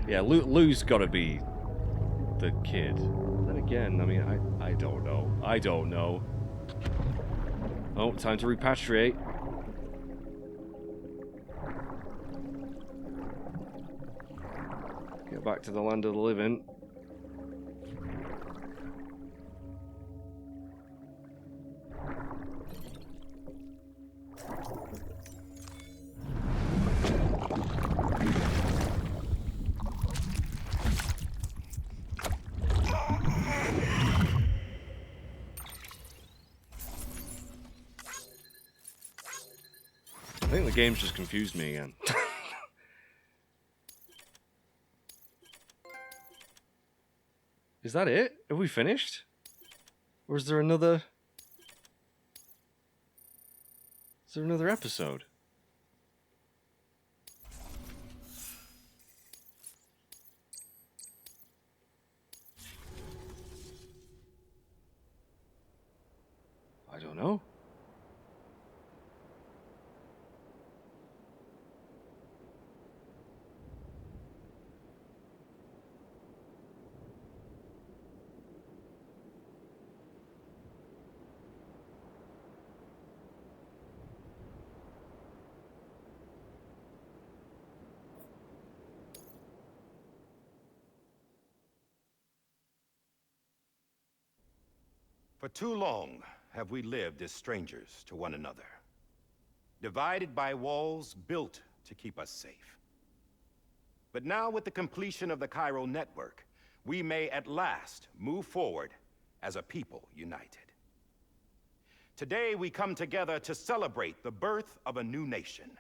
Yeah, Lou's gotta be the kid. Then again, I mean, I don't know. I don't know. Oh, time to repatriate. Get back to the land of the living. think the game's just confused me again. Is that it? Have we finished? Or is there another... Is there another episode? I don't know. For too long have we lived as strangers to one another, divided by walls built to keep us safe. But now, with the completion of the chiral network, we may at last move forward as a people united. Today, we come together to celebrate the birth of a new nation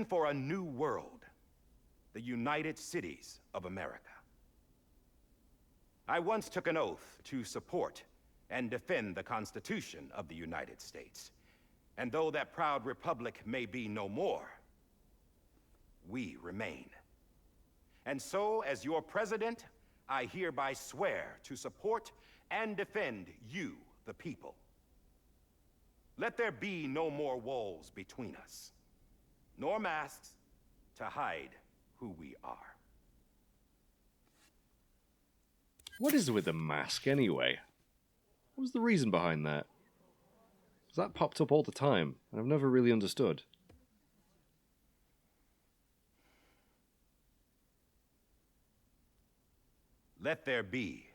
for a new world, the United Cities of America. I once took an oath to support and defend the Constitution of the United States. And though that proud republic may be no more, we remain. And so, as your president, I hereby swear to support and defend you, the people. Let there be no more walls between us, nor masks to hide who we are. What is it with the mask, anyway? What was the reason behind that? Because that popped up all the time, and I've never really understood. Let there be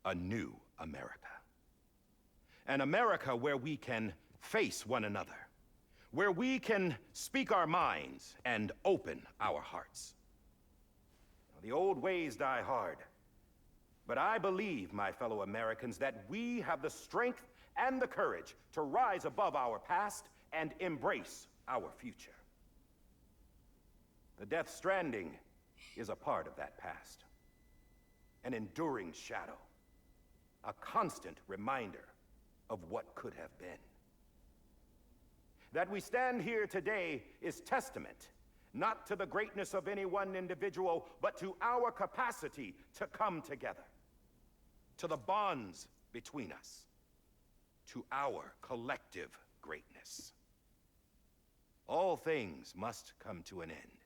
a new America. An America where we can face one another, where we can speak our minds and open our hearts. The old ways die hard. But I believe, my fellow Americans, that we have the strength and the courage to rise above our past and embrace our future. The Death Stranding is a part of that past. An enduring shadow. A constant reminder of what could have been. That we stand here today is testament, not to the greatness of any one individual, but to our capacity to come together. To the bonds between us, to our collective greatness. All things must come to an end,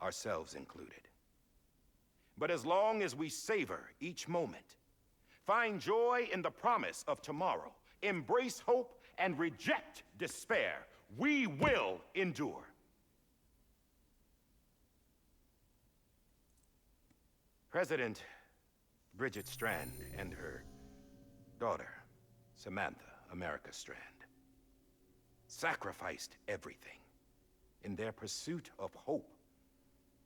ourselves included. But as long as we savor each moment, find joy in the promise of tomorrow, embrace hope, and reject despair, we will endure. President Bridget Strand and her daughter, Samantha America Strand, sacrificed everything in their pursuit of hope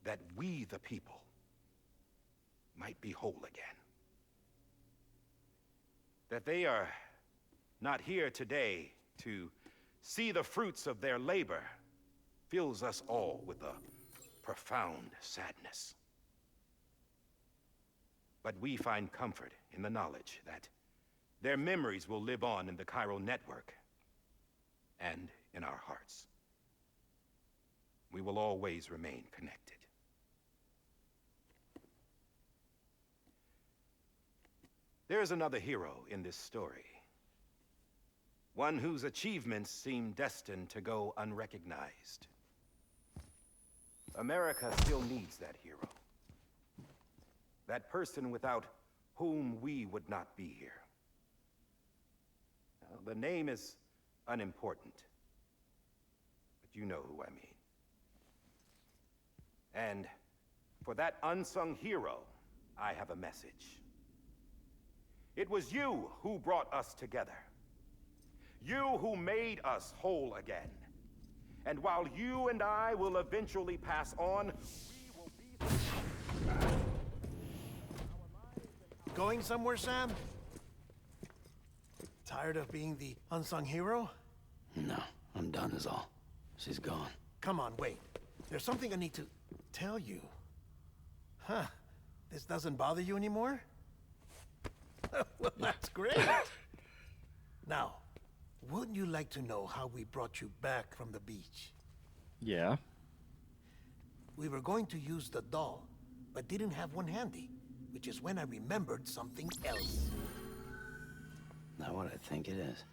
that we, the people, might be whole again. That they are not here today to see the fruits of their labor fills us all with a profound sadness. But we find comfort in the knowledge that their memories will live on in the chiral network and in our hearts. We will always remain connected. There is another hero in this story. One whose achievements seem destined to go unrecognized. America still needs that hero. That person without whom we would not be here. Now, the name is unimportant, but you know who I mean. And for that unsung hero, I have a message. It was you who brought us together. You who made us whole again. And while you and I will eventually pass on, we will be... Going somewhere, Sam? Tired of being the unsung hero? No, I'm done is all. She's gone. Come on, wait. There's something I need to tell you. Huh. This doesn't bother you anymore? Well, that's great. Now, wouldn't you like to know how we brought you back from the beach? Yeah. We were going to use the doll, but didn't have one handy, which is when I remembered something else. Not what I think it is.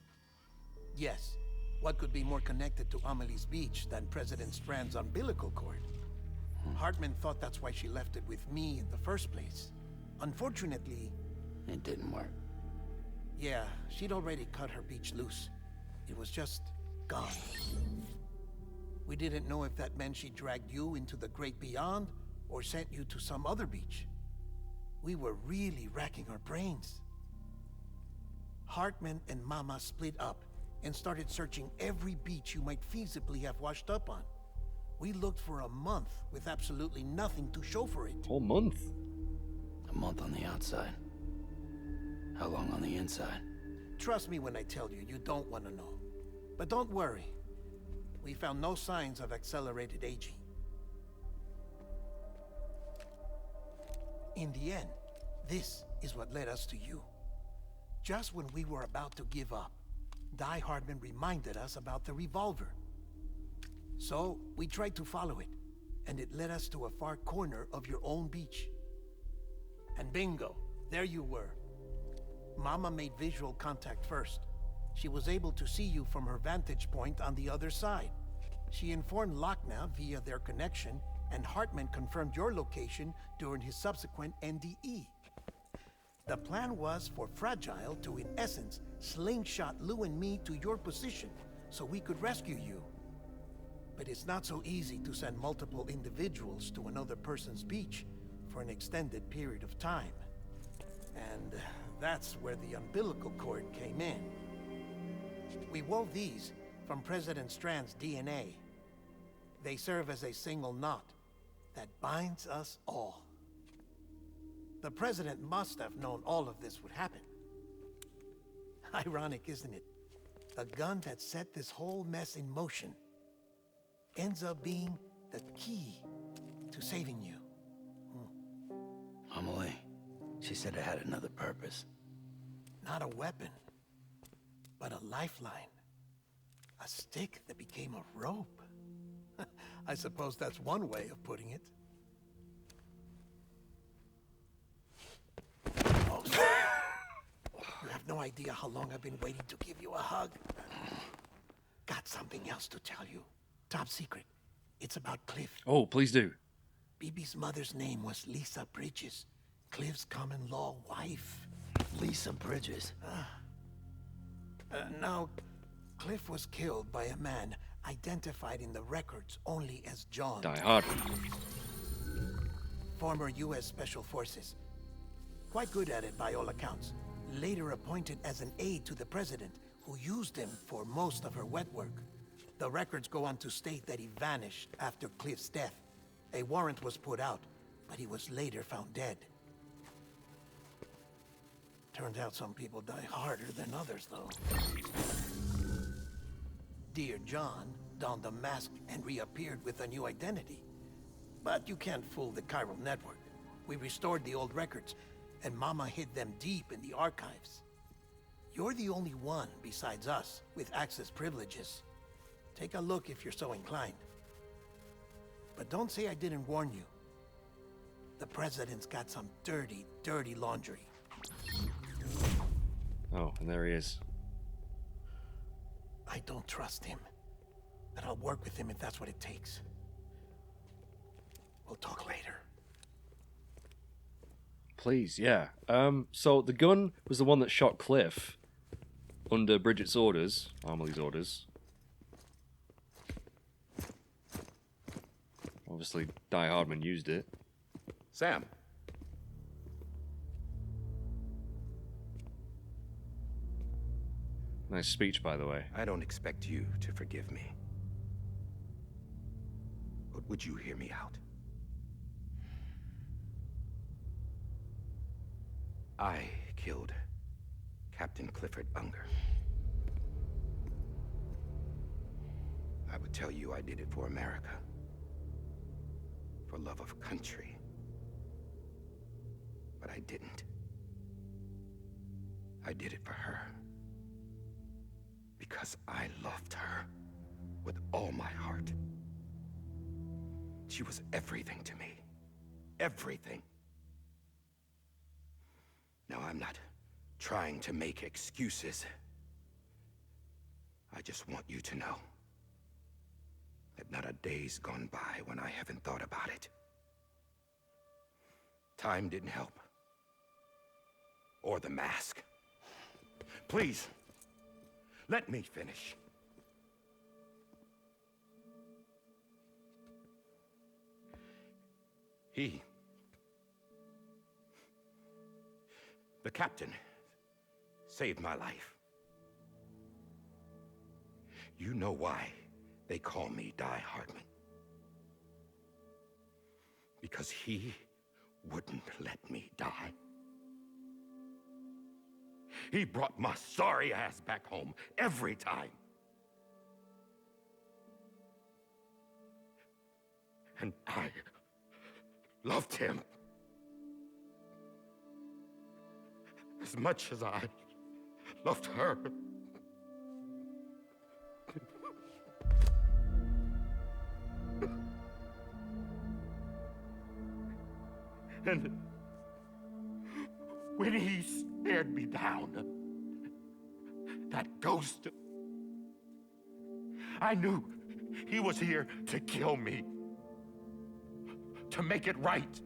Yes. What could be more connected to Amelie's beach than President Strand's umbilical cord? Hartman thought that's why she left it with me in the first place. Unfortunately... It didn't work. Yeah, she'd already cut her beach loose. It was just gone. We didn't know if that meant she dragged you into the great beyond or sent you to some other beach. We were really racking our brains. Hartman and Mama split up and started searching every beach you might feasibly have washed up on. We looked for a month with absolutely nothing to show for it. Whole month? A month on the outside. How long on the inside? Trust me when I tell you, you don't want to know. But don't worry. We found no signs of accelerated aging. In the end, this is what led us to you. Just when we were about to give up, Die Hardman reminded us about the revolver. So, we tried to follow it, and it led us to a far corner of your own beach. And bingo, there you were. Mama made visual contact first. She was able to see you from her vantage point on the other side. She informed Lochna via their connection, and Hartman confirmed your location during his subsequent NDE. The plan was for Fragile to, in essence, slingshot Lou and me to your position so we could rescue you. But it's not so easy to send multiple individuals to another person's beach for an extended period of time. And that's where the umbilical cord came in. We wove these from President Strand's DNA. They serve as a single knot that binds us all. The President must have known all of this would happen. Ironic, isn't it? The gun that set this whole mess in motion ends up being the key to saving you. Amelie, she said it had another purpose. Not a weapon, but a lifeline. A stick that became a rope. I suppose that's one way of putting it. Oh, you have no idea how long I've been waiting to give you a hug. Got something else to tell you. Top secret. It's about Cliff. Oh, please do. BB's mother's name was Lisa Bridges, Cliff's common-law wife. Lisa Bridges? Now, Cliff was killed by a man identified in the records only as John. Die Hard. Former U.S. Special Forces. Quite good at it by all accounts. Later appointed as an aide to the president, who used him for most of her wet work. The records go on to state that he vanished after Cliff's death. A warrant was put out, but he was later found dead. Turns out some people die harder than others, though. Dear John donned a mask and reappeared with a new identity. But you can't fool the chiral network. We restored the old records, and Mama hid them deep in the archives. You're the only one, besides us, with access privileges. Take a look if you're so inclined. But don't say I didn't warn you. The president's got some dirty, dirty laundry. Oh, and there he is. I don't trust him. But I'll work with him if that's what it takes. We'll talk later. Please, yeah. So the gun was the one that shot Cliff under Bridget's orders, Amelie's orders. Obviously, Die Hardman used it. Sam. Nice speech, by the way. I don't expect you to forgive me. But would you hear me out? I killed Captain Clifford Unger. would tell you I did it for America. For love of country. But I didn't. I did it for her. Because I loved her with all my heart. She was everything to me. Everything. Now, I'm not trying to make excuses. I just want you to know that not a day's gone by when I haven't thought about it. Time didn't help. Or the mask. Please, let me finish. The captain, saved my life. You know why they call me Die Hardman. Because he wouldn't let me die. He brought my sorry ass back home every time. And I loved him as much as I loved her. And when he stared me down, that ghost, I knew he was here to kill me, to make it right.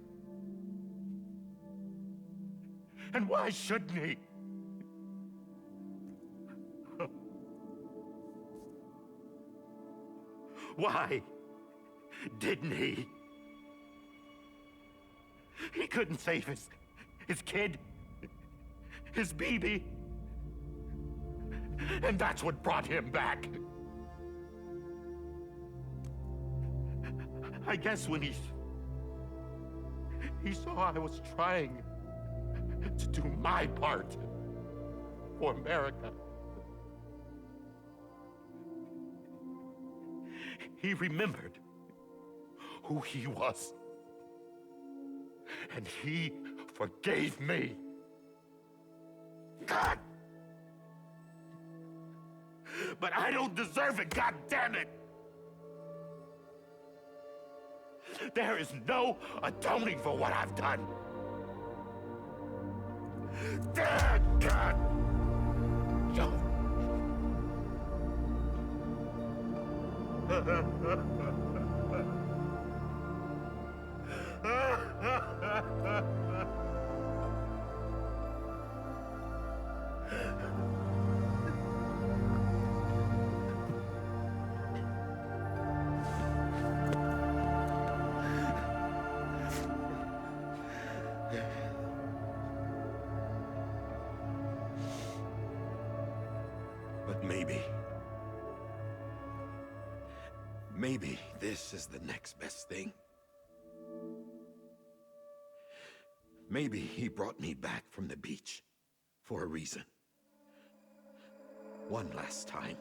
And why shouldn't he? Why didn't he? He couldn't save his kid, his baby. And that's what brought him back. I guess when he saw I was trying to do my part for America, he remembered who he was. And he forgave me. God! But I don't deserve it, God damn it! There is no atoning for what I've done. God! But maybe this is the next best thing. Maybe he brought me back from the beach for a reason. One last time.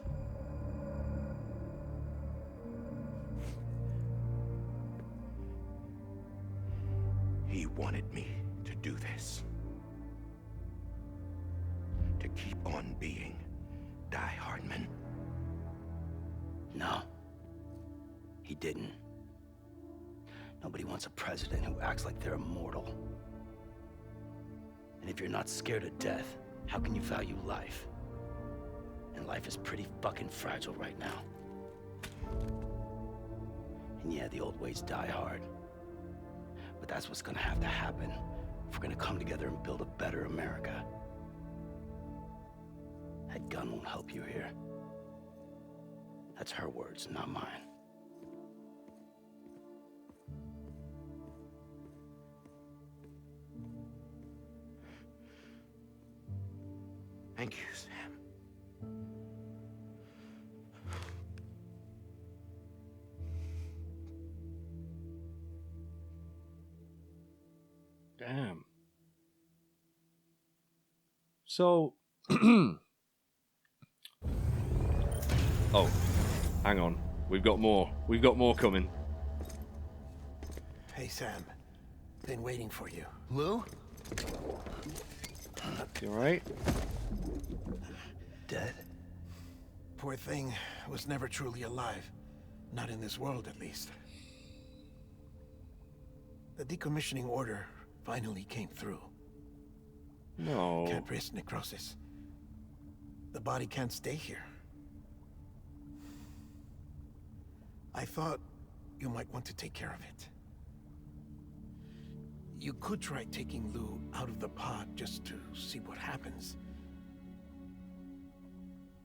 He wanted me to do this. To keep on being Die Hardman. No. He didn't. Nobody wants a president who acts like they're immortal. And if you're not scared of death, how can you value life? And life is pretty fucking fragile right now. And yeah, the old ways die hard. But that's what's gonna have to happen if we're gonna come together and build a better America. That gun won't help you here. That's her words, not mine. Thank you, Sam. Damn. So, oh, hang on. We've got more. We've got more coming. Hey, Sam. Been waiting for you. Lou? You alright? Dead? Poor thing was never truly alive. Not in this world, at least. The decommissioning order finally came through. No. Can't risk necrosis. The body can't stay here. I thought you might want to take care of it. You could try taking Lou out of the pod just to see what happens.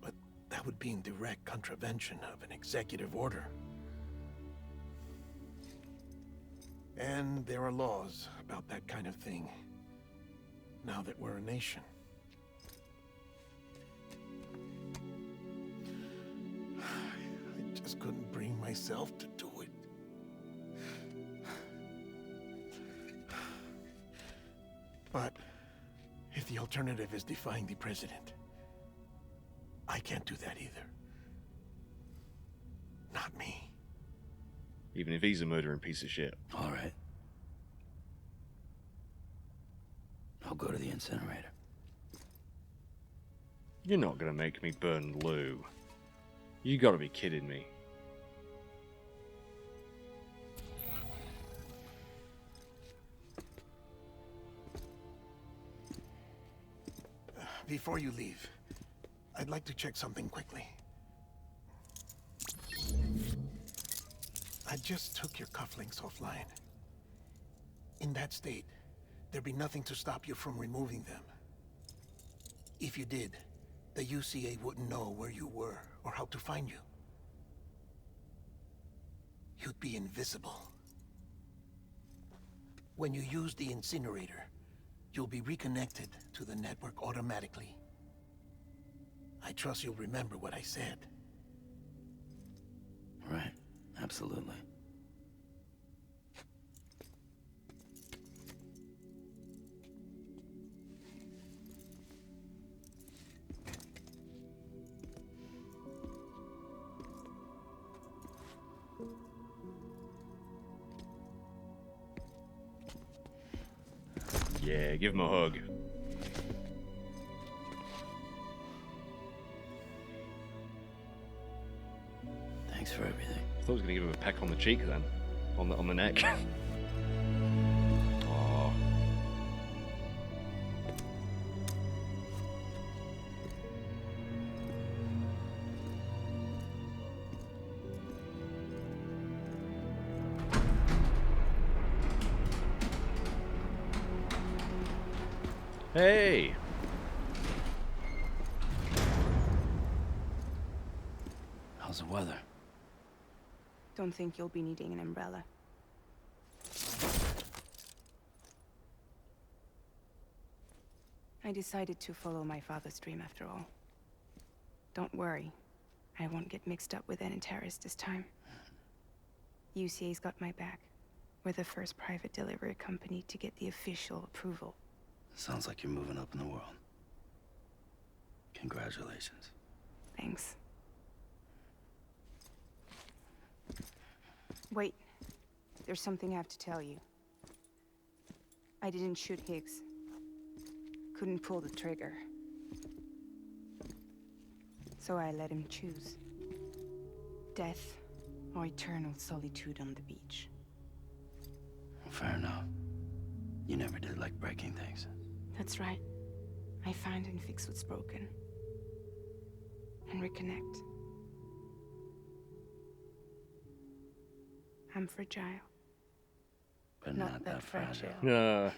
But that would be in direct contravention of an executive order. And there are laws about that kind of thing, now that we're a nation. I just couldn't bring myself to do it. But if the alternative is defying the president, I can't do that either. Not me. Even if he's a murdering piece of shit. All right. I'll go to the incinerator. You're not gonna make me burn Lou. You gotta be kidding me. Before you leave, I'd like to check something quickly. I just took your cufflinks offline. In that state, there'd be nothing to stop you from removing them. If you did, the UCA wouldn't know where you were or how to find you. You'd be invisible. When you use the incinerator, you'll be reconnected to the network automatically. I trust you'll remember what I said. Right. Absolutely. Yeah, give him a hug. Thanks for everything. I thought I was gonna give him a peck on the cheek then. On the neck. Aww. Hey! How's the weather? Don't think you'll be needing an umbrella. I decided to follow my father's dream after all. Don't worry. I won't get mixed up with any terrorists this time. UCA's got my back. We're the first private delivery company to get the official approval. Sounds like you're moving up in the world. Congratulations. Thanks. Wait. There's something I have to tell you. I didn't shoot Higgs. Couldn't pull the trigger. So I let him choose. Death or eternal solitude on the beach. Fair enough. You never did like breaking things. That's right. I find and fix what's broken. And reconnect. I'm fragile. But not that fragile.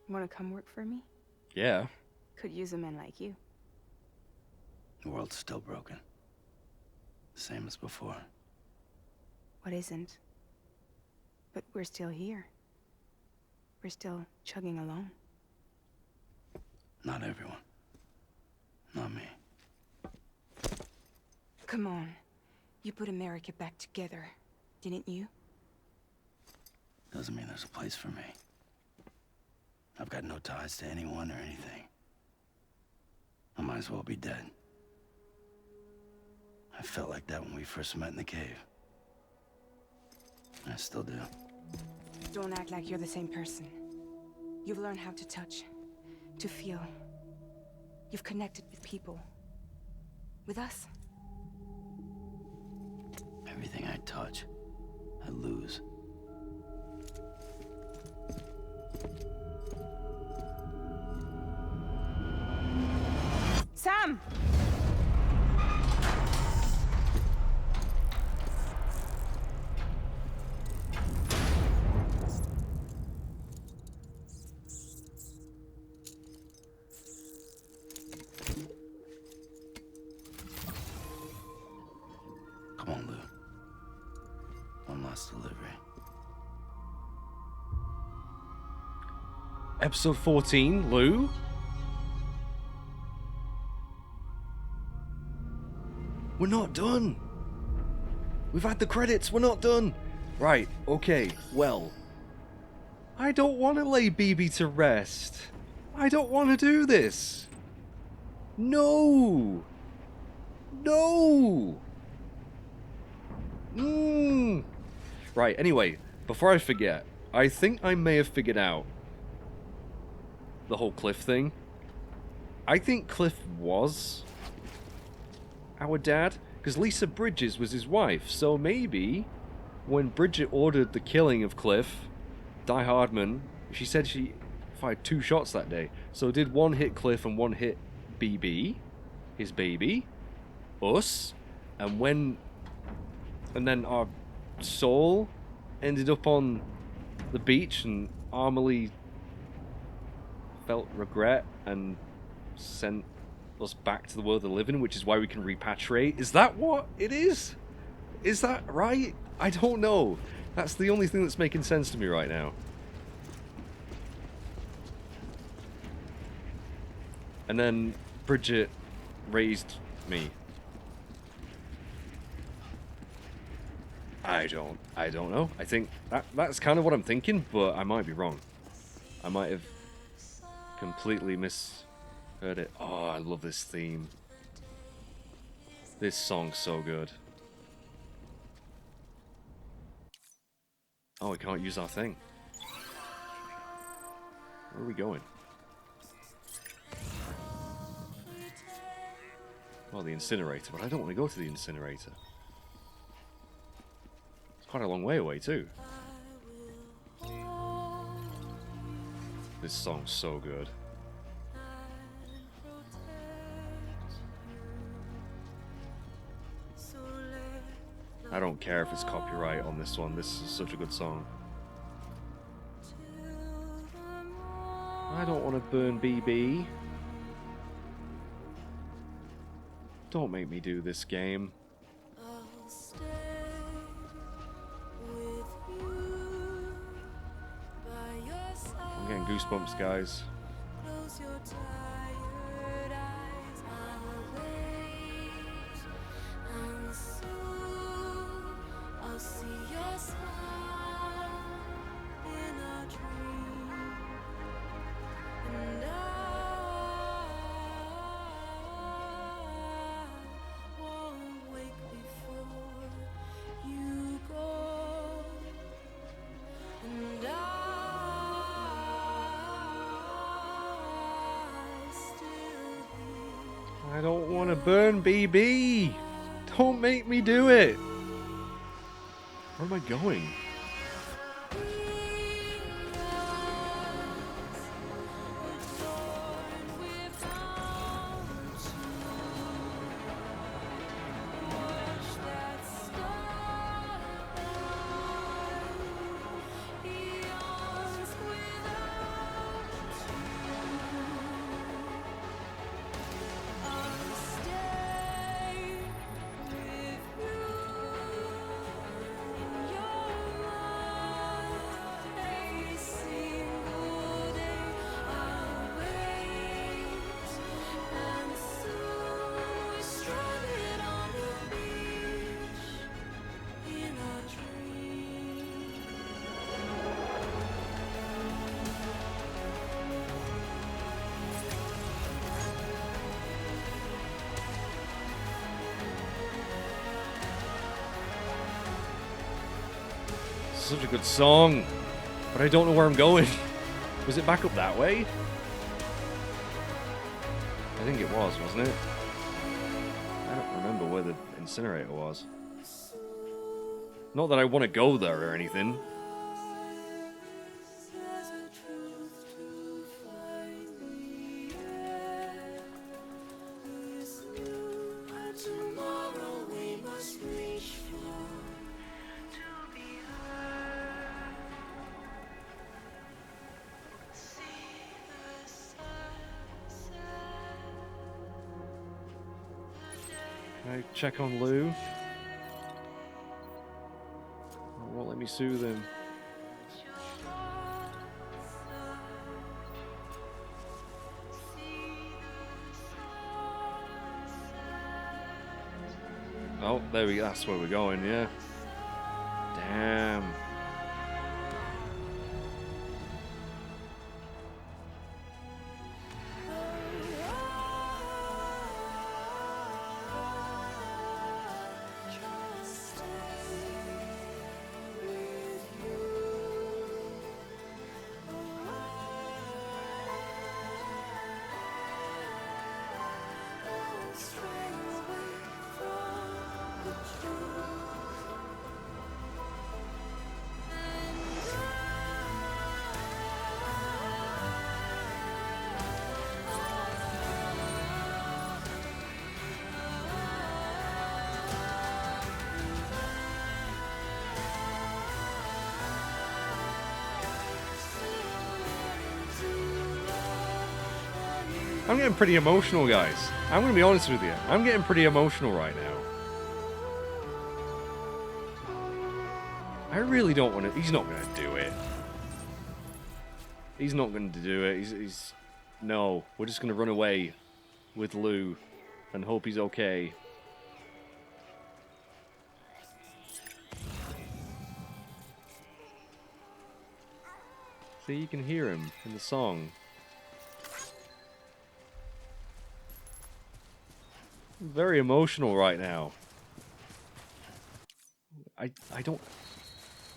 Wanna come work for me? Yeah. Could use a man like you. The world's still broken. Same as before. What isn't? But we're still here. We're still chugging along. Not everyone. Not me. Come on. You put America back together, didn't you? Doesn't mean there's a place for me. I've got no ties to anyone or anything. I might as well be dead. I felt like that when we first met in the cave. I still do. Don't act like you're the same person. You've learned how to touch, to feel. You've connected with people. With us. Everything I touch, I lose. Sam! Come on, Lou. One last delivery. Episode 14, Lou. We're not done. We've had the credits. We're not done. Right. Okay. Well, I don't want to lay BB to rest. I don't want to do this. No. No. Right. Anyway, before I forget, I think I may have figured out the whole Cliff thing. I think Cliff was our dad, because Lisa Bridges was his wife, so maybe when Bridget ordered the killing of Cliff, Die Hardman, she said she fired 2 shots that day, so did one hit Cliff and one hit BB, his baby, us, and then our soul ended up on the beach and Amelie felt regret and sent us back to the world of the living, which is why we can repatriate. Is that what it is? Is that right? I don't know. That's the only thing that's making sense to me right now. And then Bridget raised me. I don't know. I think that's kind of what I'm thinking, but I might be wrong. I might have completely misheard it. Oh, I love this theme. This song's so good. Oh, we can't use our thing. Where are we going? Well, the incinerator, but I don't want to go to the incinerator. It's quite a long way away, too. This song's so good. I don't care if it's copyright on this one. This is such a good song. I don't want to burn BB. Don't make me do this game. I'm getting goosebumps, guys. I don't want to burn BB. Don't make me do it. Where am I going? such a good song. But I don't know where I'm going. Was it back up that way? I think it was, wasn't it? I don't remember where the incinerator was. Not that I want to go there or anything. Can I check on Lou? Oh, won't let me soothe him. Oh, there we go. That's where we're going, yeah. Damn. I'm getting pretty emotional, guys. I'm going to be honest with you. I'm getting pretty emotional right now. I really don't want to... He's not going to do it. He's not going to do it. He's... No. We're just going to run away with Lou and hope he's okay. See, you can hear him in the song. I'm very emotional right now. I don't...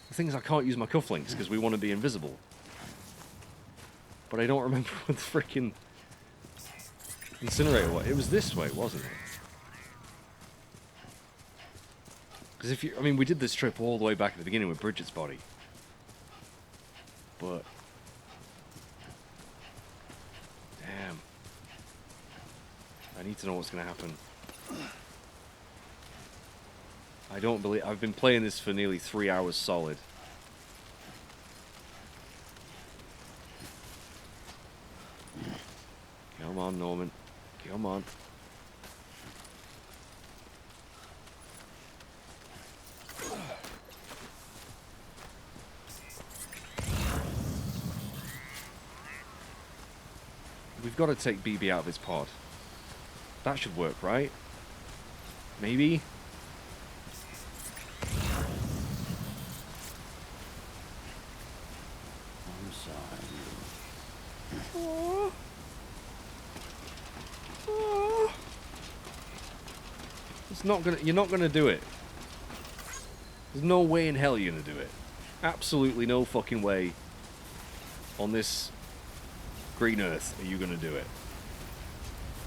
The thing is, I can't use my cufflinks because we want to be invisible. But I don't remember what the freaking incinerator was. It was this way, wasn't it? Because if you... I mean, we did this trip all the way back at the beginning with Bridget's body. But... Damn. I need to know what's going to happen. I don't believe... I've been playing this for nearly 3 hours solid. Come on, Norman. Come on. We've got to take BB out of his pod. That should work, right? Maybe? I'm sorry. Oh. Oh. It's not gonna... You're not gonna do it. There's no way in hell you're gonna do it. Absolutely no fucking way on this green earth are you gonna do it.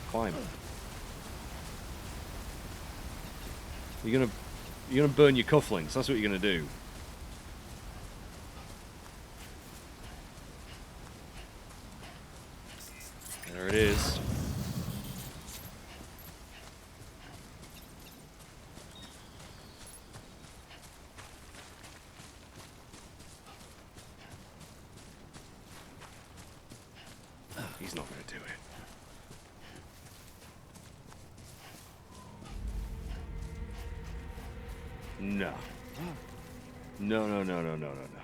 Climb. You're gonna burn your cufflinks. That's what you're gonna do. There it is. He's not gonna do it. No. No, no, no, no, no, no, no.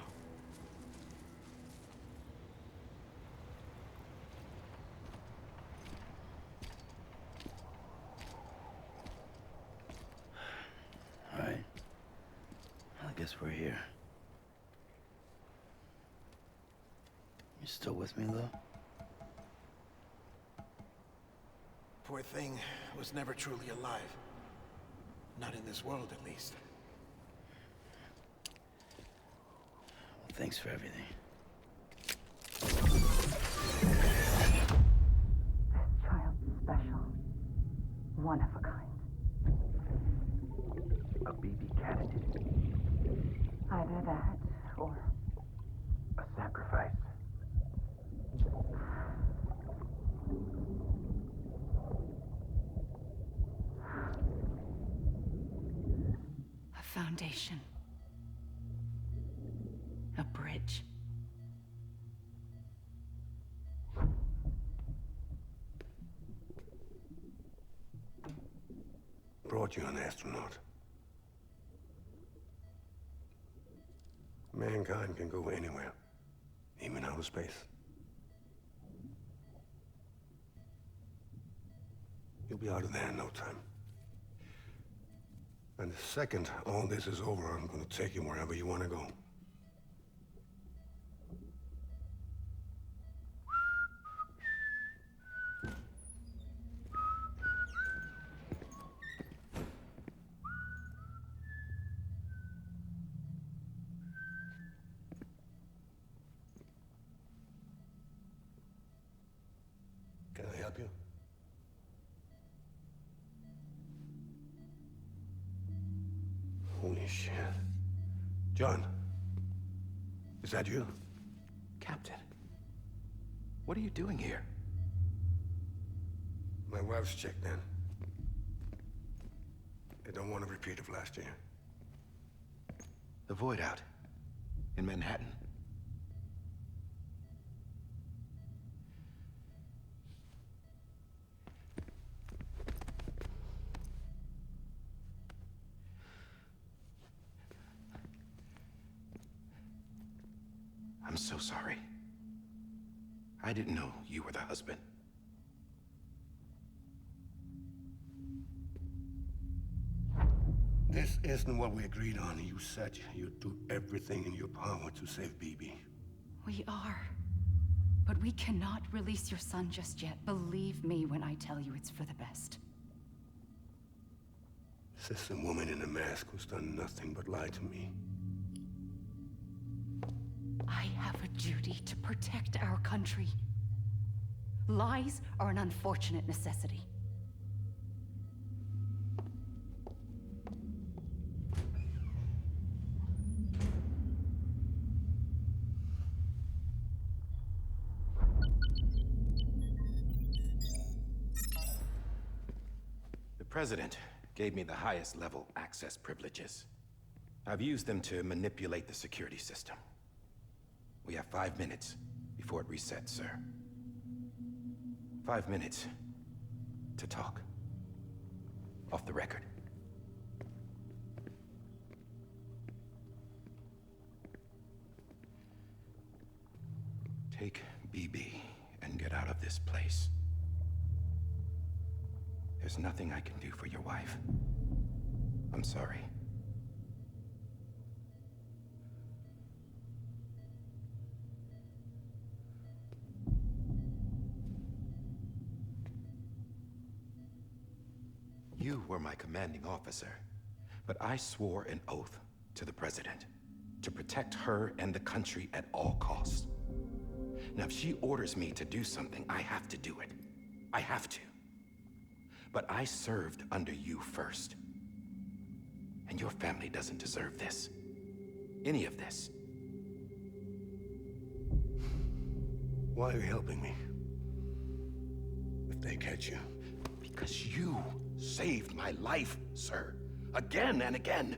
All right. I guess we're here. You still with me, Lou? Poor thing was never truly alive. Not in this world, at least. Thanks for everything. Child's special. One of a kind. A BB candidate. Either that, or... A sacrifice. a foundation. A bridge. Brought you an astronaut. Mankind can go anywhere, even outer space. You'll be out of there in no time. And the second all this is over, I'm gonna take you wherever you want to go. Can I help you? Holy shit. John, is that you? Captain, what are you doing here? My wife's checked in. They don't want a repeat of last year. The void out in Manhattan. I'm so sorry. I didn't know you were the husband. This isn't what we agreed on. You said you'd do everything in your power to save BB. We are. But we cannot release your son just yet. Believe me when I tell you it's for the best. This is a woman in a mask who's done nothing but lie to me. I have a duty to protect our country. Lies are an unfortunate necessity. The President gave me the highest level access privileges. I've used them to manipulate the security system. We have 5 minutes before it resets, sir. 5 minutes to talk. Off the record. Take BB and get out of this place. There's nothing I can do for your wife. I'm sorry. You were my commanding officer, but I swore an oath to the President to protect her and the country at all costs. Now, if she orders me to do something, I have to do it. I have to. But I served under you first. And your family doesn't deserve this. Any of this. Why are you helping me? If they catch you. Because you saved my life, sir. Again and again.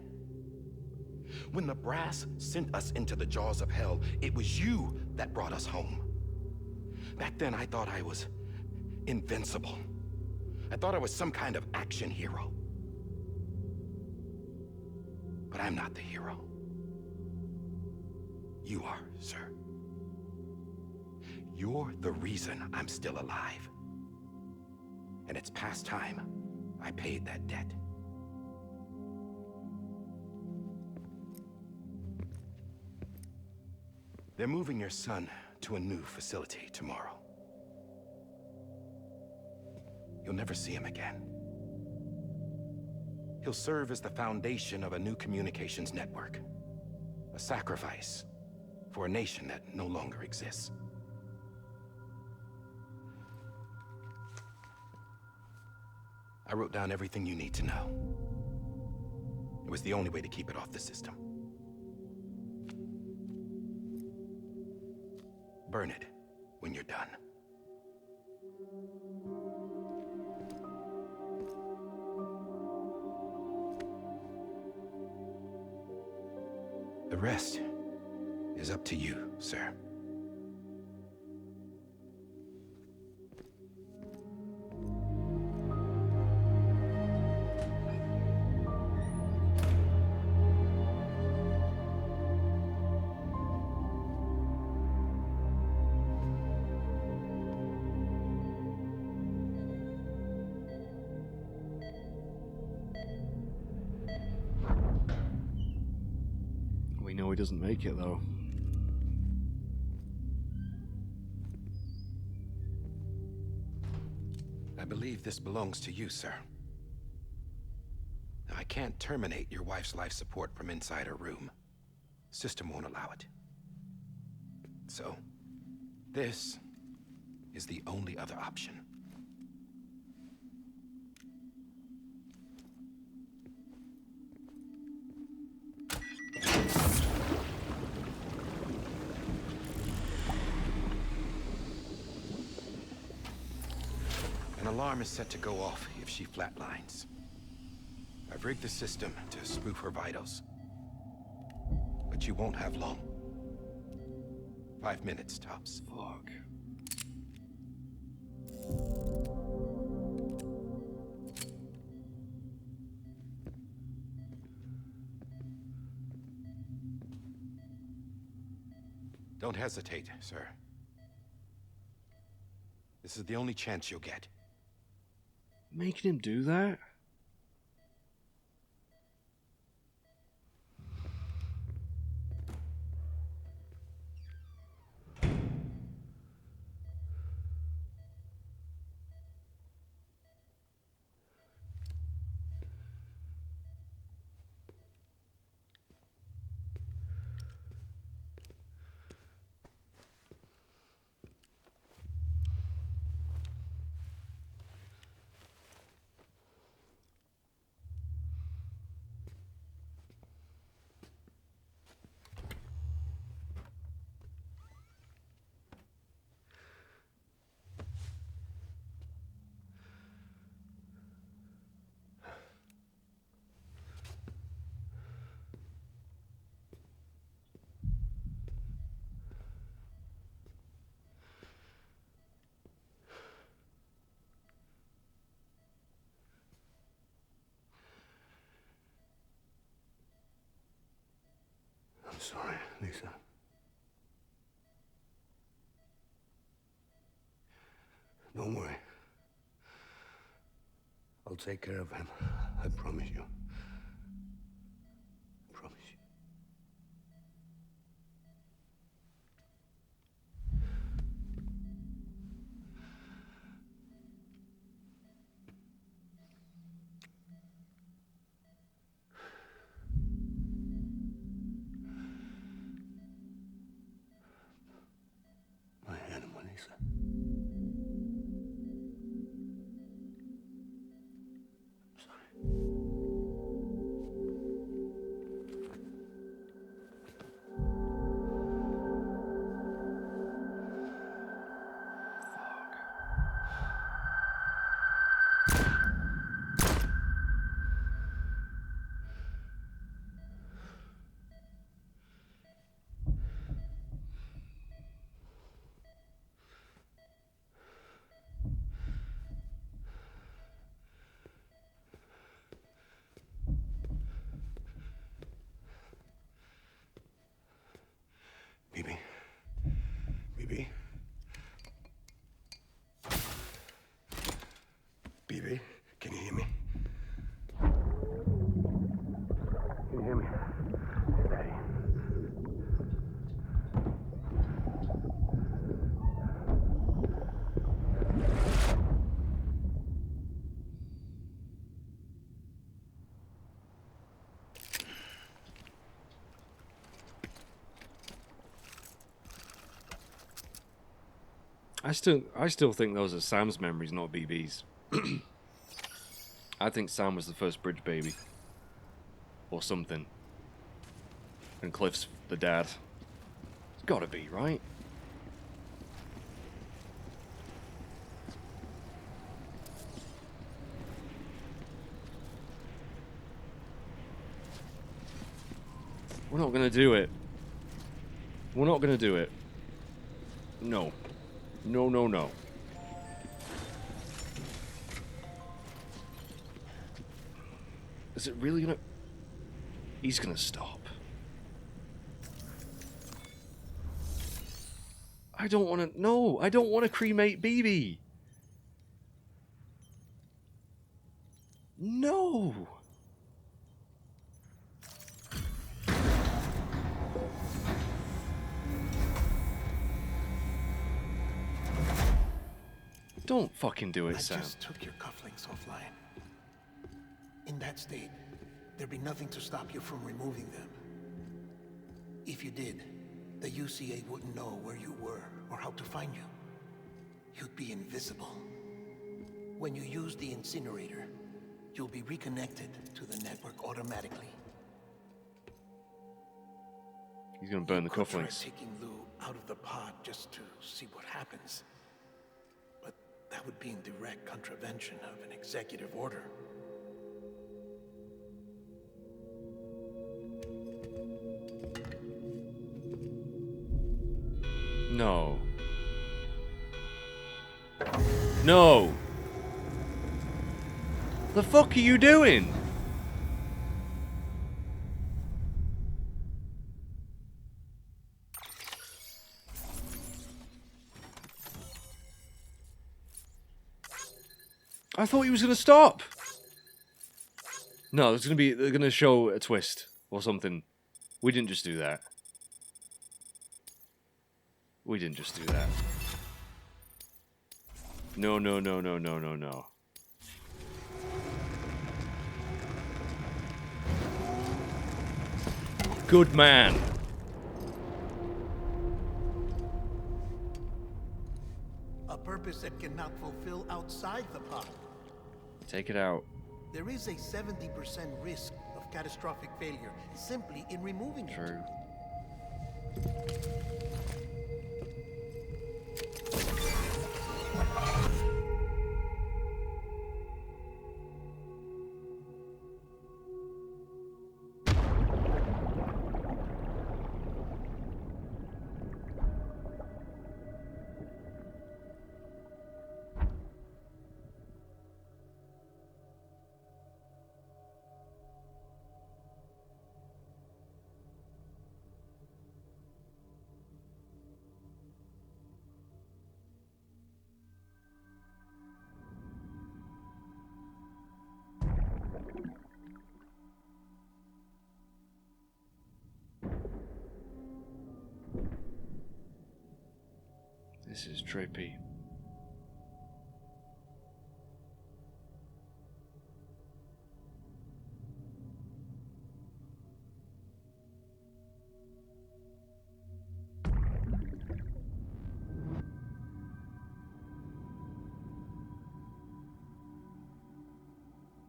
When the brass sent us into the jaws of hell, it was you that brought us home. Back then, I thought I was invincible. I thought I was some kind of action hero. But I'm not the hero. You are, sir. You're the reason I'm still alive. And it's past time I paid that debt. They're moving your son to a new facility tomorrow. You'll never see him again. He'll serve as the foundation of a new communications network. A sacrifice for a nation that no longer exists. I wrote down everything you need to know. It was the only way to keep it off the system. Burn it when you're done. The rest is up to you, sir. We know he doesn't make it, though. I believe this belongs to you, sir. I can't terminate your wife's life support from inside her room. System won't allow it. So, this is the only other option. An alarm is set to go off if she flatlines. I've rigged the system to spoof her vitals. But you won't have long. 5 minutes, tops. Fuck. Don't hesitate, sir. This is the only chance you'll get. Making him do that? I'm sorry, Lisa. Don't worry. I'll take care of him. I promise you. I promise you. My animal, Lisa. I'm sorry. Bibi. Bibi. Bibi, can you hear me? Can you hear me? It's Daddy. still think those are Sam's memories, not BB's. I think Sam was the first bridge baby. Or something. And Cliff's the dad. It's gotta be, right? We're not gonna do it. We're not gonna do it. No. No, no, no. Is it really gonna... He's gonna stop. I don't wanna... No! I don't wanna cremate BB! No! Don't fucking do it, Sam. I just took your cufflinks offline. In that state, there'd be nothing to stop you from removing them. If you did, the UCA wouldn't know where you were or how to find you. You'd be invisible. When you use the incinerator, you'll be reconnected to the network automatically. He's gonna burn the Try cufflinks. taking Lou out of the pod just to see what happens. But that would be in direct contravention of an executive order. No. No! The fuck are you doing? I thought he was gonna stop. No, there's gonna be... They're gonna show a twist or something. We didn't just do that. We didn't just do that. No, no, no, no, no, no, no. Good man. A purpose that cannot fulfill outside the pod. Take it out. There is a 70% risk of catastrophic failure simply in removing it. True. This is trippy.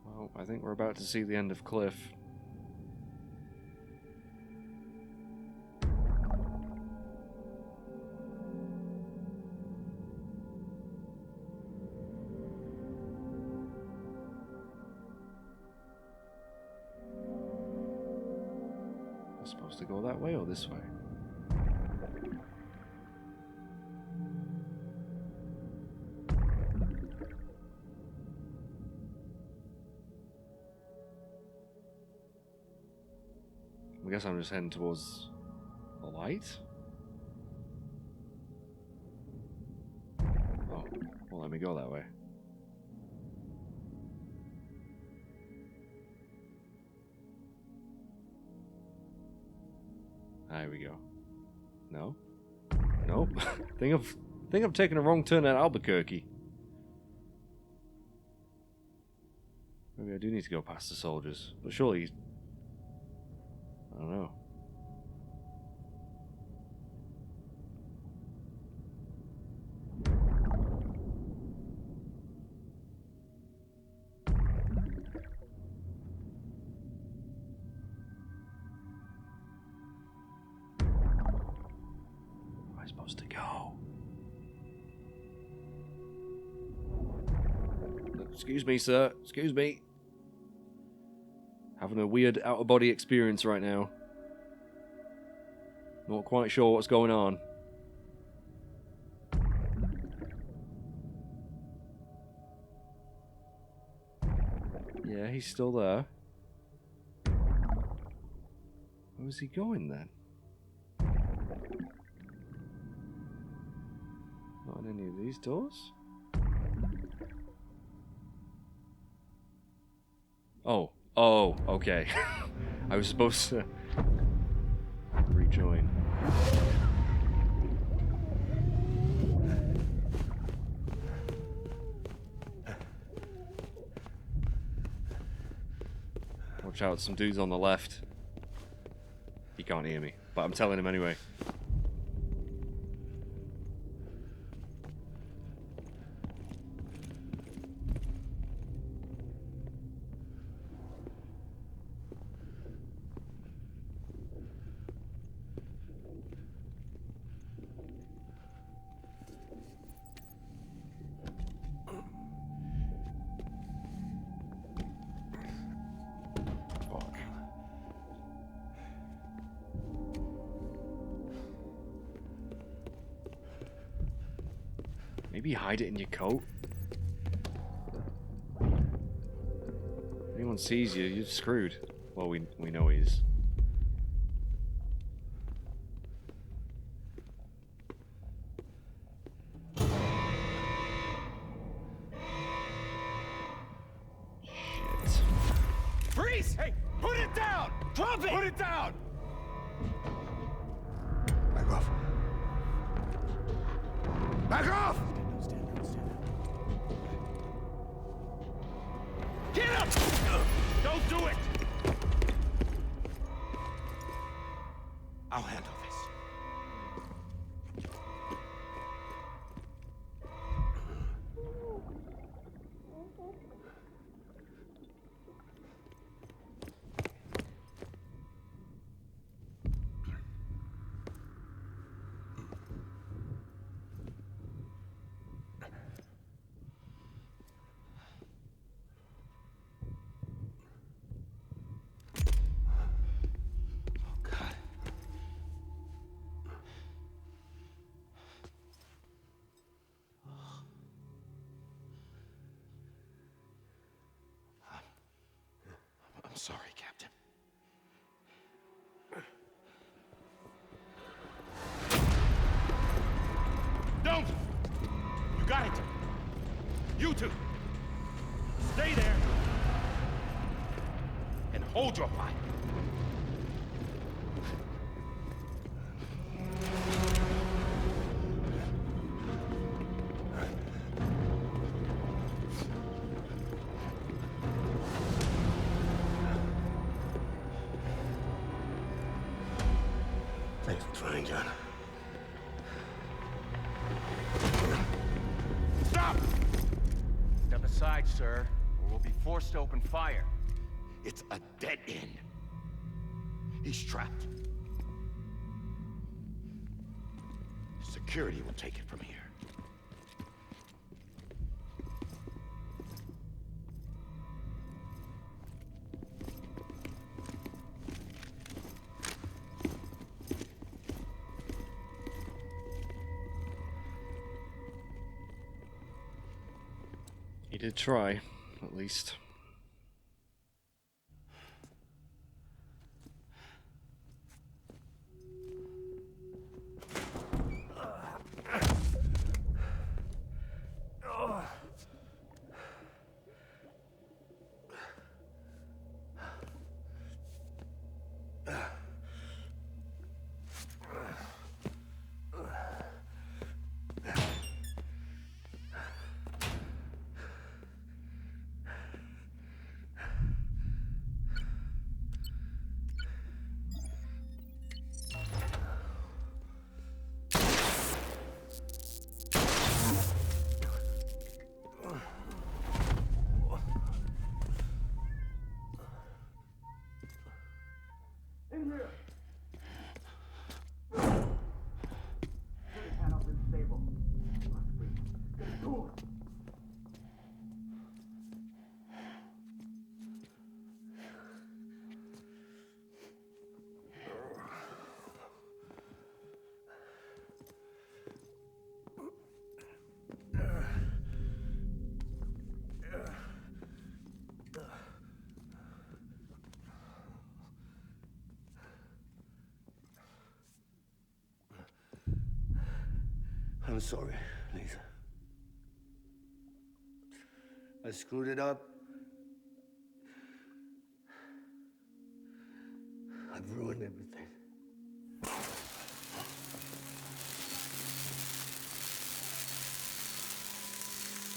Well, I think we're about to see the end of Cliff. Supposed to go that way or this way? I guess I'm just heading towards the light? Oh, well, let me go that way. There we go. No? Nope. think I'm taking a wrong turn at Albuquerque. Maybe I do need to go past the soldiers. But surely... I don't know. Excuse me, sir. Excuse me. Having a weird out-of-body experience right now. Not quite sure what's going on. Yeah, he's still there. Where's he going then? Not in any of these doors? Oh, okay. I was supposed to rejoin. Watch out, some dude's on the left. He can't hear me, but I'm telling him anyway. Maybe hide it in your coat. If anyone sees you, you're screwed. Well, we know he is. Shit. Freeze! Hey, put it down! Drop it! Put it down! Back off. Back off! Get him! Don't do it! I'll handle this. I'm sorry, Captain. Don't! You got it! You two! Stay there! And hold your fire! Thanks for trying, John. Stop! Step aside, sir, or we'll be forced to open fire. It's a dead end. He's trapped. Security will take it from here. He did try, at least. I'm sorry, Lisa. I screwed it up. I've ruined everything.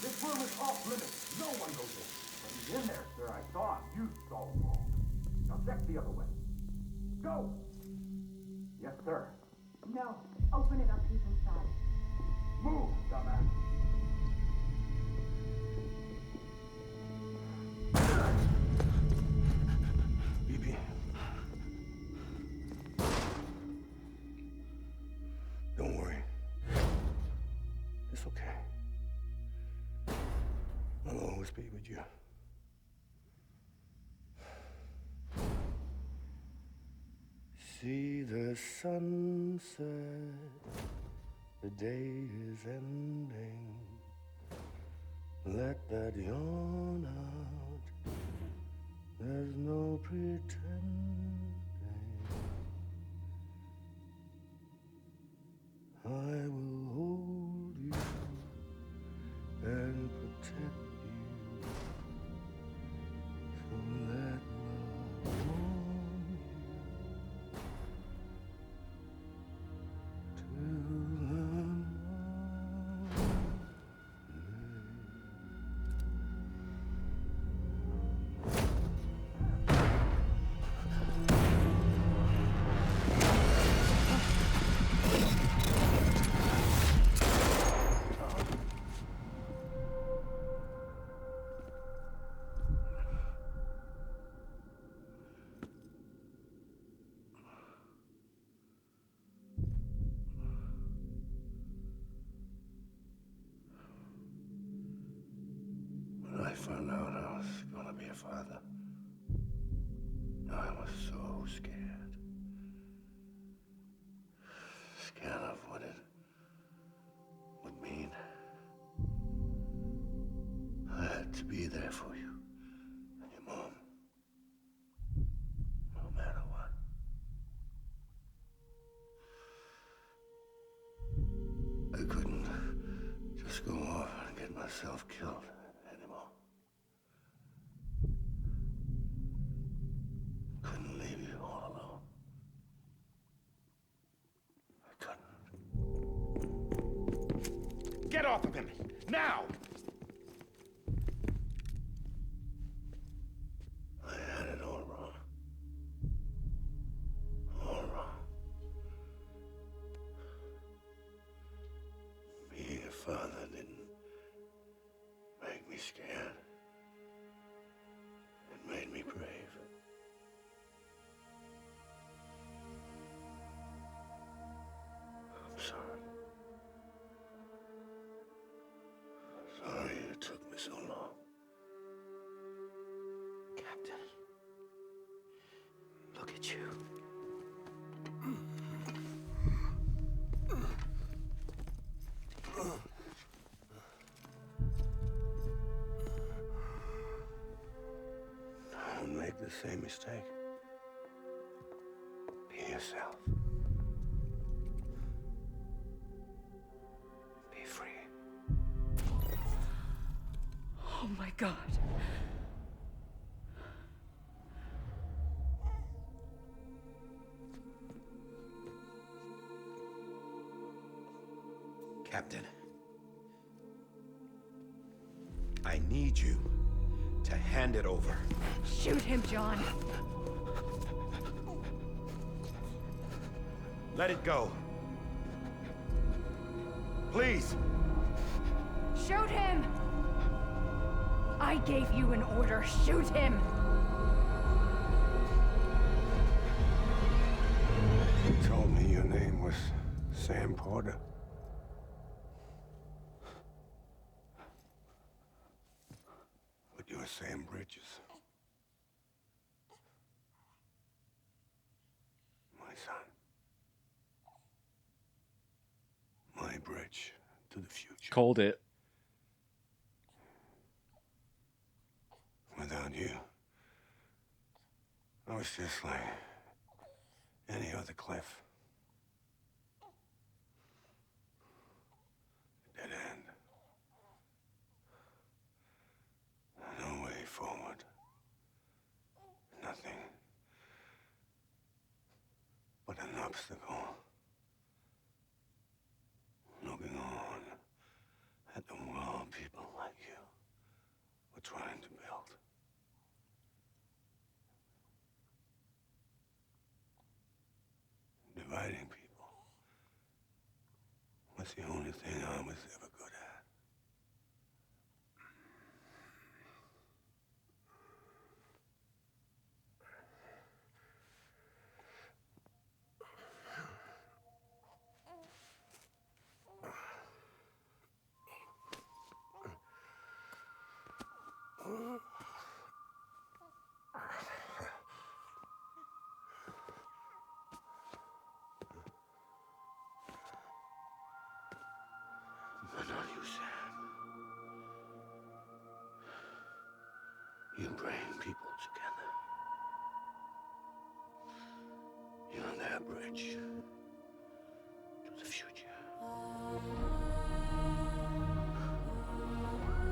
This room is off limits. No one goes in. But he's in there, sir. I saw him. You saw him all. Now check the other way. Go! Yes, sir. No. Open it up deep inside. Move, dumbass. BB. Don't worry. It's okay. I'll always be with you. See the sunset, the day is ending. Let that yawn out, there's no pretending. I will hold you and protect you. So let love warm you till the morning. When I found out I was gonna be a father, I was so scared. Scared of what it would mean. I had to be there for you and your mom, no matter what. I couldn't just go off and get myself killed anymore. Couldn't leave you all alone. I couldn't. Get off of him! Now! I had it all wrong. All wrong. Being a father didn't make me scared. It made me brave. I'm sorry. Sorry it took me so long. Captain, look at you. Don't make the same mistake. Be yourself. Be free. Oh my God. Captain, I need you to hand it over. Shoot him, John. Let it go. Please. Shoot him! I gave you an order. Shoot him! You told me your name was Sam Porter. But you're Sam Bridges. My son. My bridge to the future. Called it. Without you, I was just like any other Cliff. obstacle. Looking on at the world people like you were trying to build. Dividing people was the only thing I was ever good at. But not you, Sam. You bring people together. You're their bridge to the future.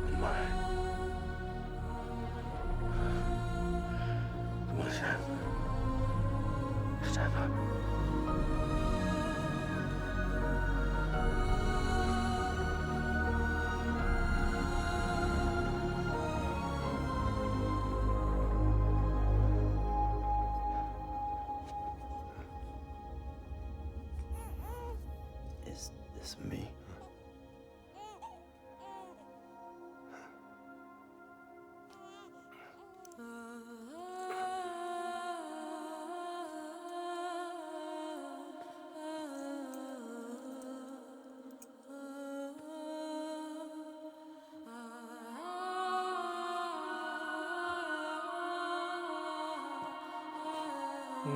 And mine. Come on, Sam. Stand up. Is this me?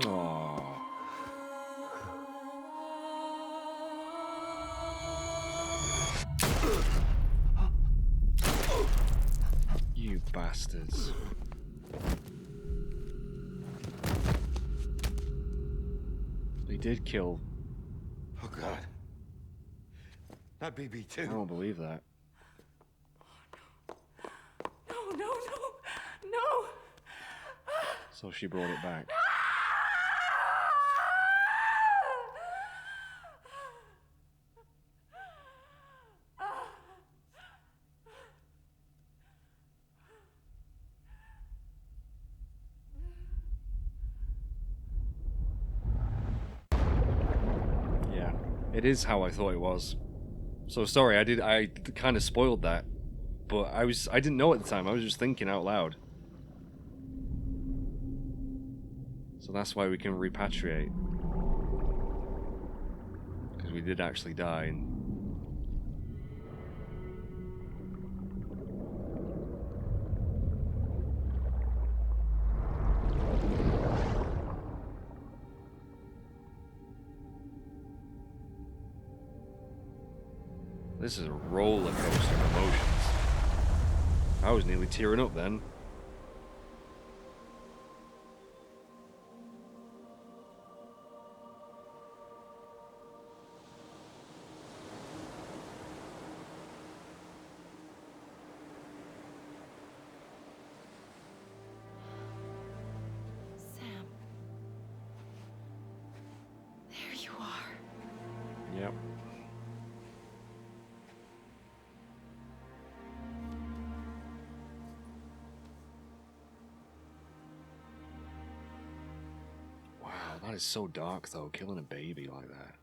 Aww. You bastards. They did kill. Oh, God. Not BB, too. I don't believe that. No, no, no, no! So she brought it back. Yeah, it is how I thought it was. So sorry, I kind of spoiled that, but I didn't know at the time. I was just thinking out loud. So that's why we can repatriate, because we did actually die. And this is a roller coaster of emotions. I was nearly tearing up then. Sam. There you are. Yep. Wow, that is so dark though, killing a baby like that.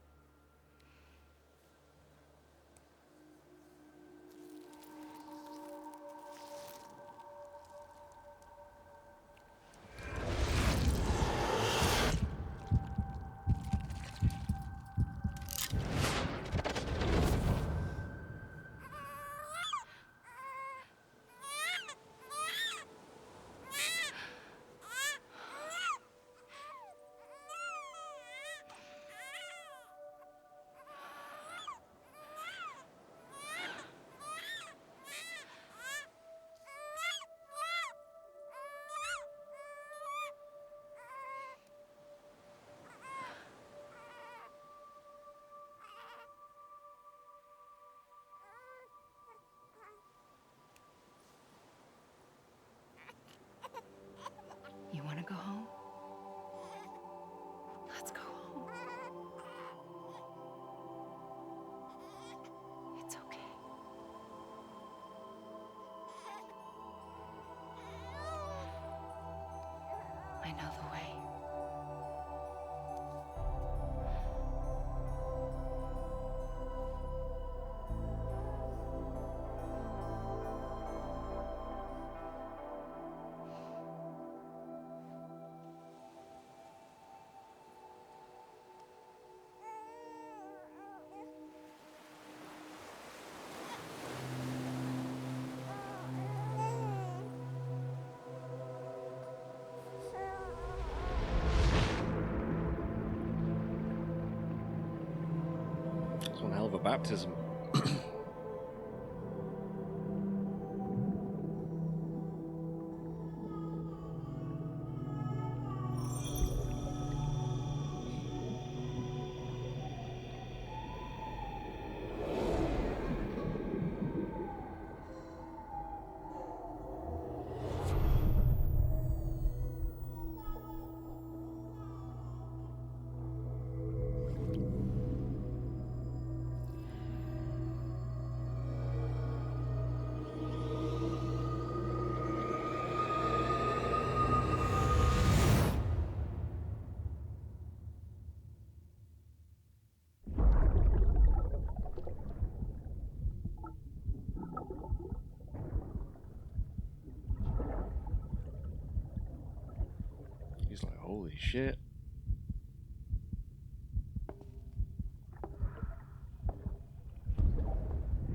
baptism. He's like, holy shit.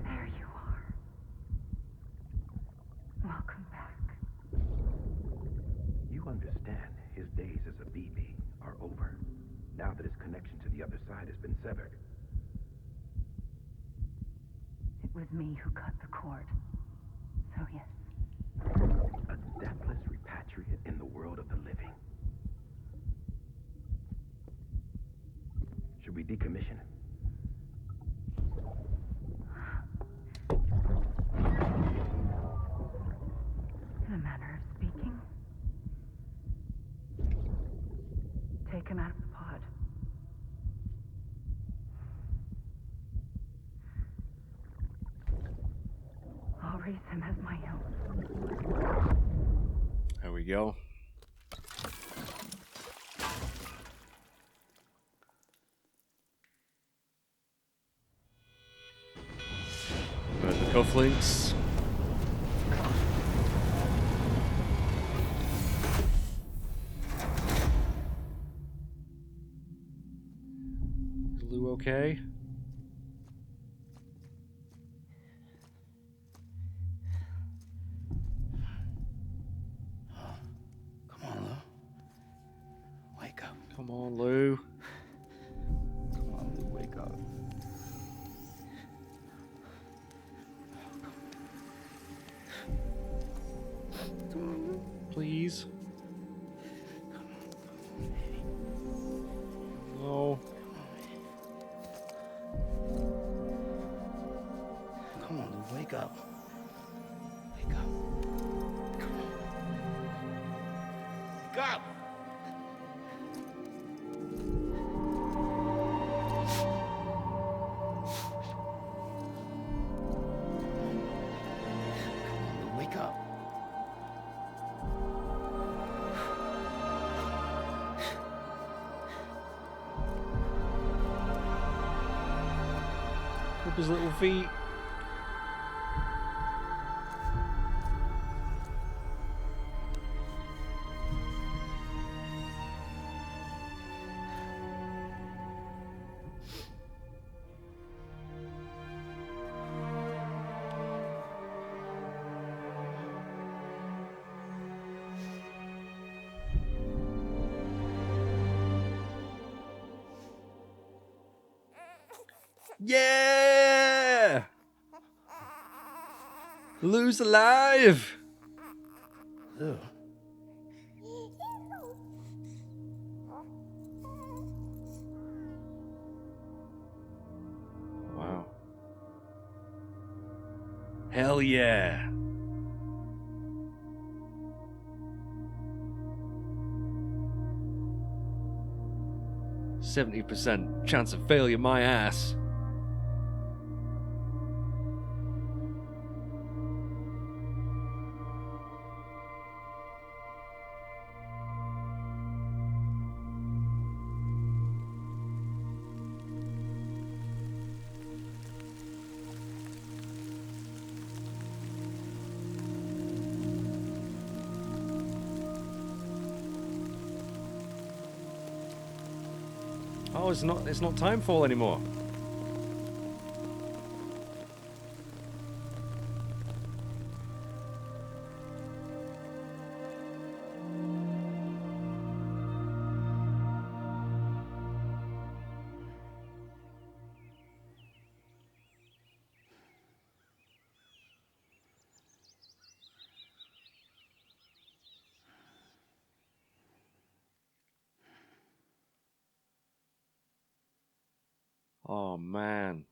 There you are. Welcome back. You understand his days as a BB are over, now that his connection to the other side has been severed. It was me who cut the cord. So yes. A deathless repatriate in the world of the living. Should we decommission him? In a manner of speaking. Take him out of the pod. I'll raise him as my own. There we go. Burn the cufflinks. Is Lou okay? Come on, Lou. Wake up. Come on, Lou. Come on, Lou, wake up. Please. No. Come on, Lou, wake up. Wake up. Come on. Wake up! Wake up. Rub his little feet. Yeah! Lou's alive! Lou. Wow. Hell yeah. %70 chance of failure, my ass. Oh, it's not timefall anymore. Oh, man.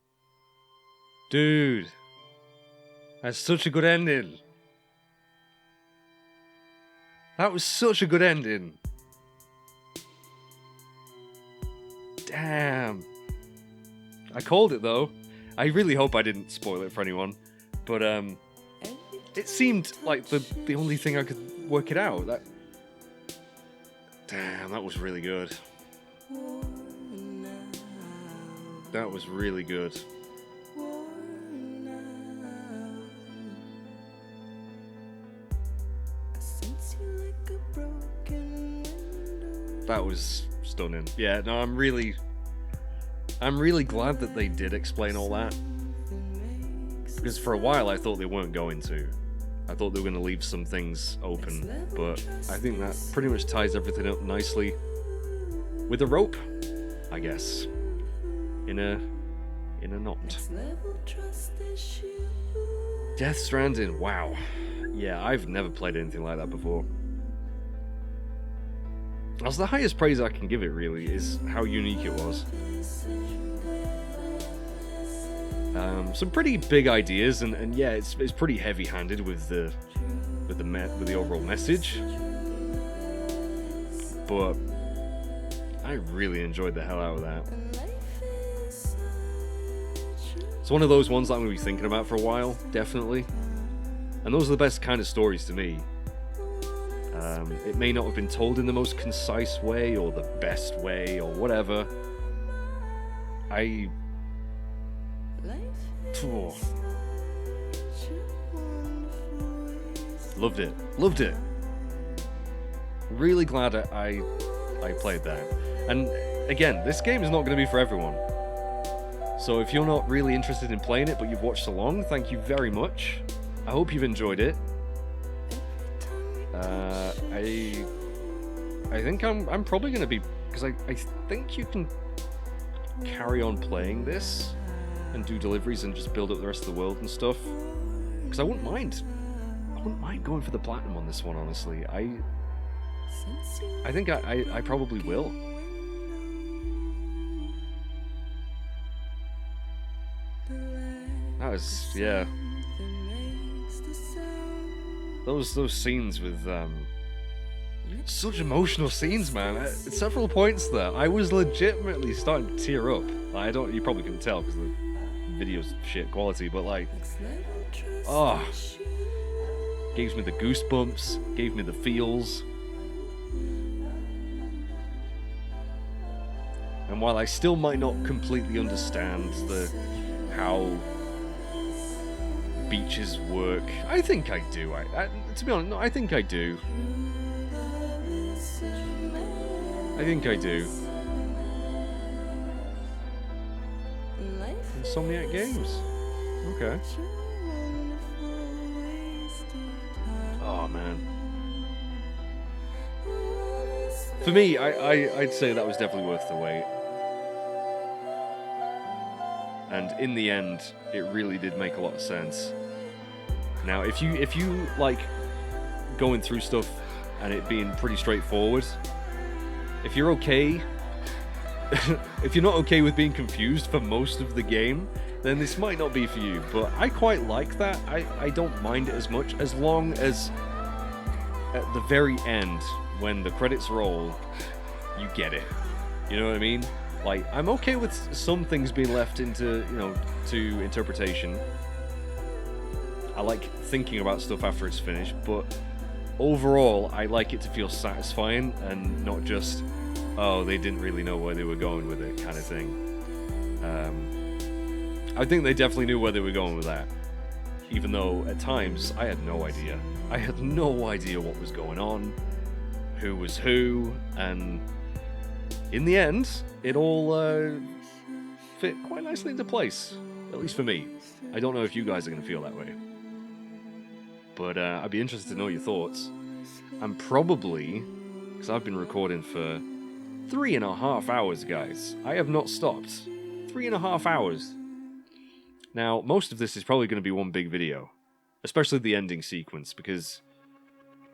Dude. That's such a good ending. That was such a good ending. Damn. I called it, though. I really hope I didn't spoil it for anyone. But, it seemed like the only thing I could work it out. Damn, that was really good. That was really good. That was stunning. Yeah, no, I'm really glad that they did explain all that. Because for a while I thought they weren't going to. I thought they were going to leave some things open, but I think that pretty much ties everything up nicely with a rope, I guess. In a knot. Death Stranding, wow. Yeah, I've never played anything like that before. That's the highest praise I can give it, really, is how unique it was. Some pretty big ideas, and yeah, it's pretty heavy-handed with the overall message. But I really enjoyed the hell out of that. It's one of those ones that I'm going to be thinking about for a while, definitely. And those are the best kind of stories to me. It may not have been told in the most concise way, or the best way, or whatever. Loved it. Loved it. Really glad I played that. And again, this game is not going to be for everyone. So if you're not really interested in playing it, but you've watched along, thank you very much. I hope you've enjoyed it. I think I'm probably going to be, because I think you can carry on playing this and do deliveries and just build up the rest of the world and stuff. Because I wouldn't mind going for the platinum on this one, honestly. I think I probably will. That was, yeah. Those scenes with such emotional scenes, man. At several points there, I was legitimately starting to tear up. You probably couldn't tell because the video's shit quality, but like, gives me the goosebumps, gave me the feels. And while I still might not completely understand how beaches work, I think I do. To be honest, no, I think I do. I think I do. Insomniac Games. Okay. Oh man. For me, I'd say that was definitely worth the wait. And in the end, it really did make a lot of sense. Now, if you like going through stuff and it being pretty straightforward, if you're okay, if you're not okay with being confused for most of the game, then this might not be for you. But I quite like that. I don't mind it as much, as long as at the very end, when the credits roll, you get it. You know what I mean? Like, I'm okay with some things being left into, to interpretation. I like thinking about stuff after it's finished, but overall, I like it to feel satisfying and not just, oh, they didn't really know where they were going with it kind of thing. I think they definitely knew where they were going with that, even though at times I had no idea. I had no idea what was going on, who was who, and in the end, it all fit quite nicely into place, at least for me. I don't know if you guys are going to feel that way. But I'd be interested to know your thoughts. I'm probably, because I've been recording for 3.5 hours, guys. I have not stopped. 3.5 hours. Now, most of this is probably going to be one big video, especially the ending sequence, because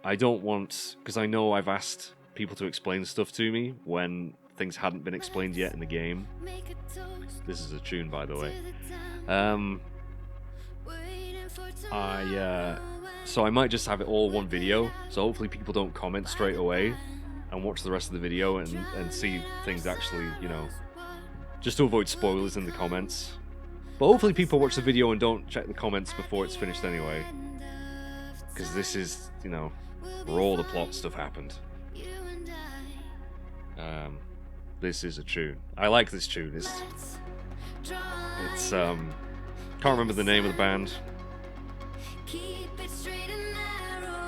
I don't want, because I know I've asked people to explain stuff to me when things hadn't been explained yet in the game. This is a tune, by the way. So I might just have it all one video, so hopefully people don't comment straight away and watch the rest of the video and see things actually, you know, just to avoid spoilers in the comments. But hopefully people watch the video and don't check the comments before it's finished anyway, because this is, you know, where all the plot stuff happened. This is a tune. I like this tune. It's can't remember the name of the band.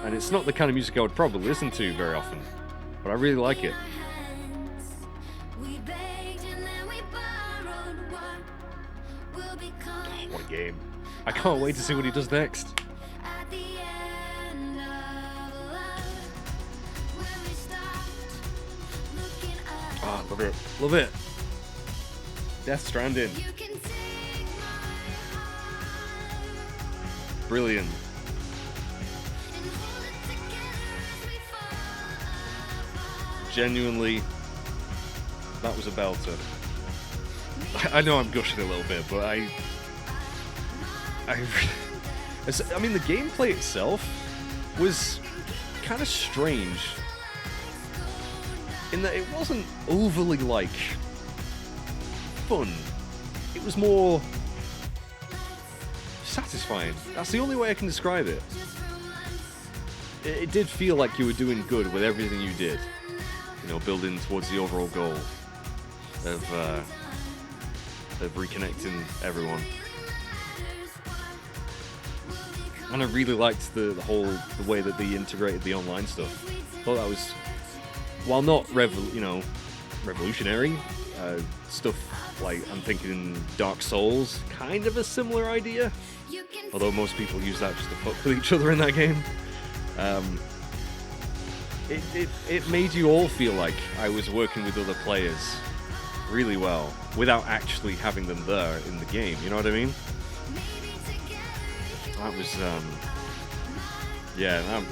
And it's not the kind of music I would probably listen to very often, but I really like it. Oh, what a game. I can't wait to see what he does next. Oh, love it. Love it. Death Stranding. Brilliant. Genuinely, that was a belter. I know I'm gushing a little bit, but I mean, the gameplay itself was kind of strange in that it wasn't overly, like, fun. It was more satisfying. That's the only way I can describe it. It did feel like you were doing good with everything you did. You know, building towards the overall goal of reconnecting everyone. And I really liked the way that they integrated the online stuff. Thought that was, while not revolutionary, stuff like, I'm thinking Dark Souls, kind of a similar idea. Although most people use that just to fuck with each other in that game. It made you all feel like I was working with other players really well, without actually having them there in the game, you know what I mean? That was, yeah, I'm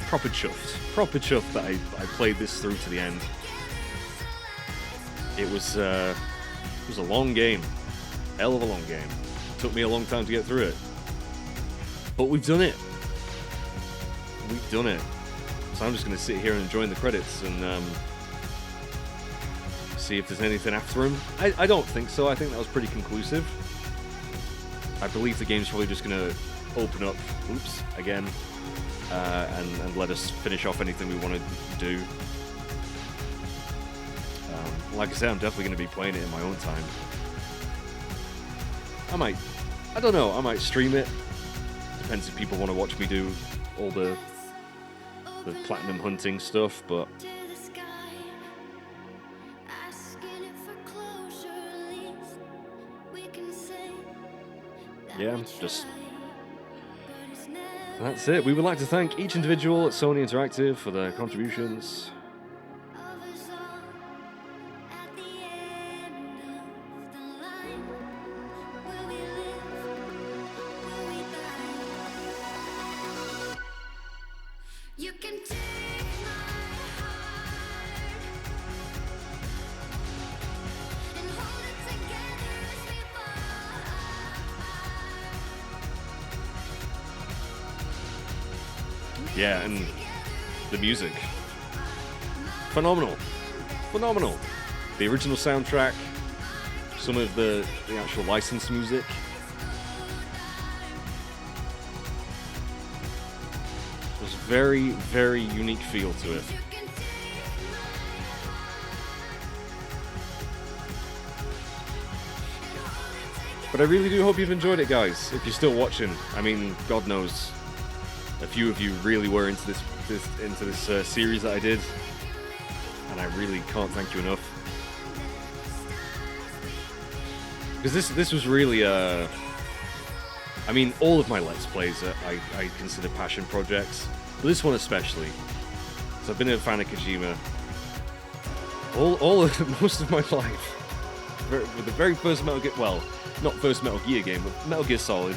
proper chuffed that I played this through to the end. It was a long game, hell of a long game. Took me a long time to get through it, but we've done it. We've done it. So I'm just going to sit here and enjoy the credits and see if there's anything after him. I don't think so. I think that was pretty conclusive. I believe the game's probably just going to open up, again, and let us finish off anything we want to do. Like I said, I'm definitely going to be playing it in my own time. I don't know, I might stream it. Depends if people want to watch me do all the platinum hunting stuff, but yeah, just that's it. We would like to thank each individual at Sony Interactive for their contributions. Yeah, and the music. Phenomenal. The original soundtrack, some of the actual licensed music. There's a very, very unique feel to it. But I really do hope you've enjoyed it, guys, if you're still watching. I mean, God knows, a few of you really were into this series that I did, and I really can't thank you enough. Because this was really I mean, all of my Let's Plays I consider passion projects, but this one especially. So I've been a fan of Kojima most of my life. With the very first Metal Gear, well, not first Metal Gear game, but Metal Gear Solid.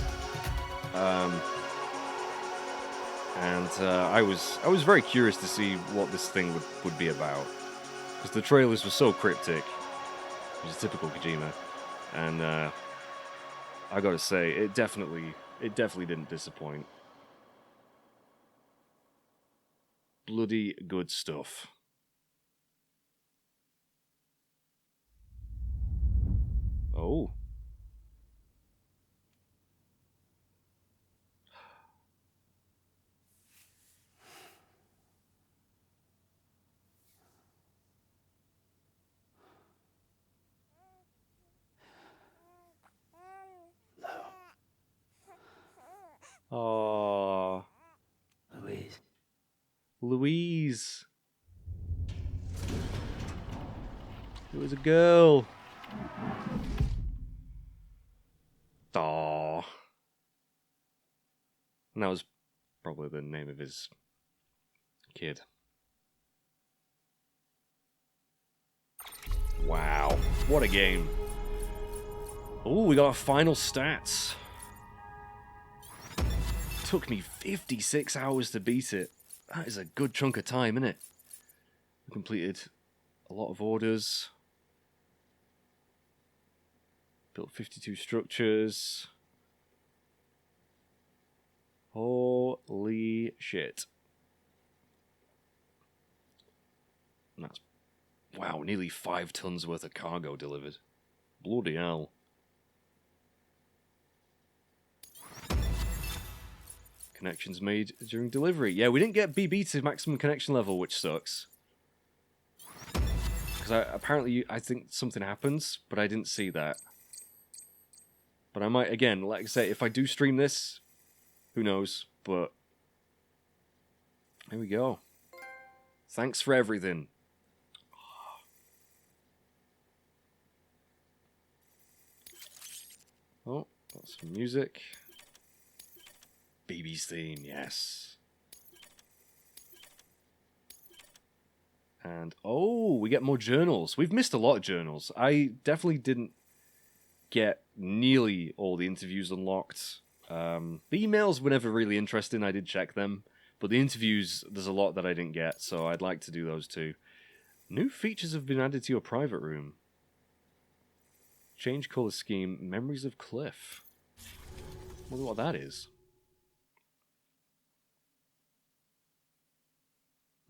And I was very curious to see what this thing would be about. Because the trailers were so cryptic, which is typical Kojima, and I gotta say, it definitely didn't disappoint. Bloody good stuff. Oh. Oh. Louise. Louise. It was a girl. Aww. And that was probably the name of his kid. Wow. What a game. Oh, we got our final stats. Took me 56 hours to beat it. That is a good chunk of time, isn't it? We completed a lot of orders. Built 52 structures. Holy shit. And that's, wow, nearly 5 tons worth of cargo delivered. Bloody hell. Connections made during delivery. Yeah, we didn't get BB to maximum connection level, which sucks. Because apparently I think something happens, but I didn't see that. But I might, again, like I say, if I do stream this, who knows, but here we go. Thanks for everything. Oh, got some music. BB's theme, yes. And, oh, we get more journals. We've missed a lot of journals. I definitely didn't get nearly all the interviews unlocked. The emails were never really interesting. I did check them. But the interviews, there's a lot that I didn't get, so I'd like to do those too. New features have been added to your private room. Change color scheme, Memories of Cliff. Wonder what that is.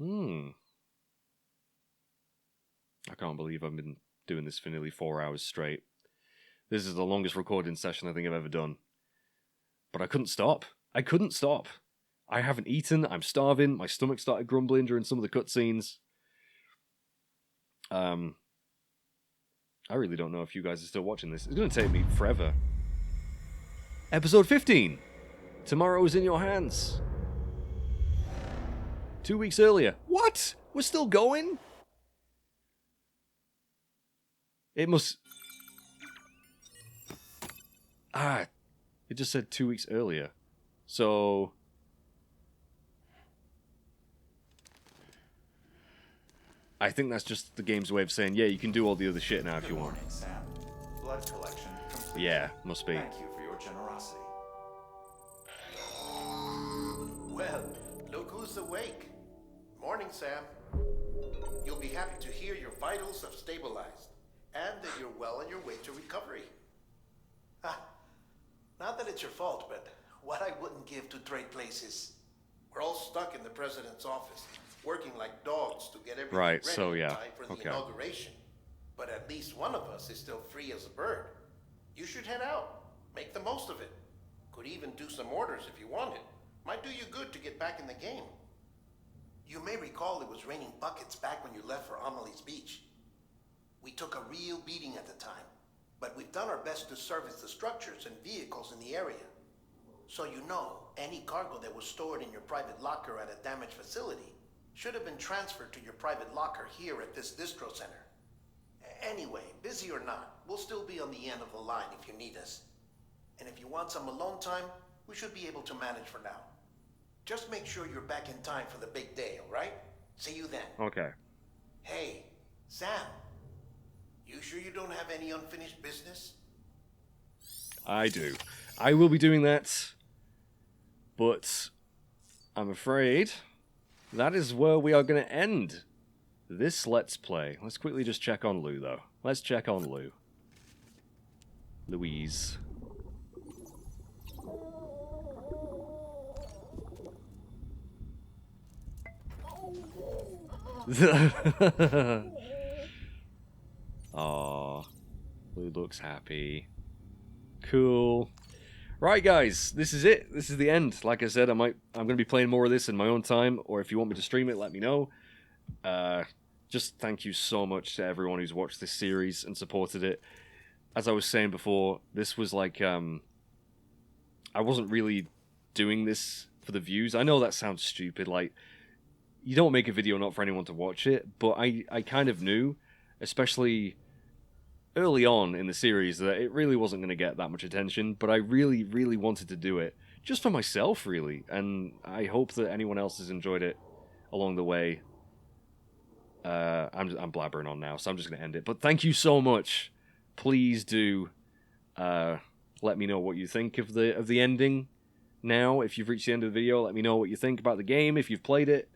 I can't believe I've been doing this for nearly 4 hours straight. This is the longest recording session I think I've ever done. But I couldn't stop. I couldn't stop. I haven't eaten. I'm starving. My stomach started grumbling during some of the cutscenes. I really don't know if you guys are still watching this. It's going to take me forever. Episode 15. Tomorrow is in your hands. 2 weeks earlier. What? We're still going? It must... it just said 2 weeks earlier. So... I think that's just the game's way of saying, yeah, you can do all the other shit now if you want. Good morning, Sam. Blood collection complete. Yeah, must be. Thank you for your generosity. Well, look who's awake. Morning, Sam. You'll be happy to hear your vitals have stabilized, and that you're well on your way to recovery. Not that it's your fault, but what I wouldn't give to trade places. We're all stuck in the president's office, working like dogs to get everything ready in time for the inauguration. But at least one of us is still free as a bird. You should head out. Make the most of it. Could even do some orders if you wanted. Might do you good to get back in the game. You may recall it was raining buckets back when you left for Amelie's beach. We took a real beating at the time, but we've done our best to service the structures and vehicles in the area. So you know, any cargo that was stored in your private locker at a damaged facility should have been transferred to your private locker here at this distro center. Anyway, busy or not, we'll still be on the end of the line if you need us. And if you want some alone time, we should be able to manage for now. Just make sure you're back in time for the big day, all right? See you then. Okay. Hey, Sam. You sure you don't have any unfinished business? I do. I will be doing that, but I'm afraid that is where we are going to end this Let's Play. Let's quickly just check on Lou, though. Let's check on Lou. Louise. Aww. Lou looks happy. Cool. Right, guys, this is it. This is the end. Like I said, I'm going to be playing more of this in my own time, or if you want me to stream it, let me know. Just thank you so much to everyone who's watched this series and supported it. As I was saying before, this was like, I wasn't really doing this for the views. I know that sounds stupid, like, you don't make a video not for anyone to watch it, but I kind of knew, especially early on in the series, that it really wasn't going to get that much attention, but I really, really wanted to do it, just for myself, really, and I hope that anyone else has enjoyed it along the way. I'm blabbering on now, so I'm just going to end it, but thank you so much. Please do let me know what you think of the ending now. If you've reached the end of the video, let me know what you think about the game, if you've played it.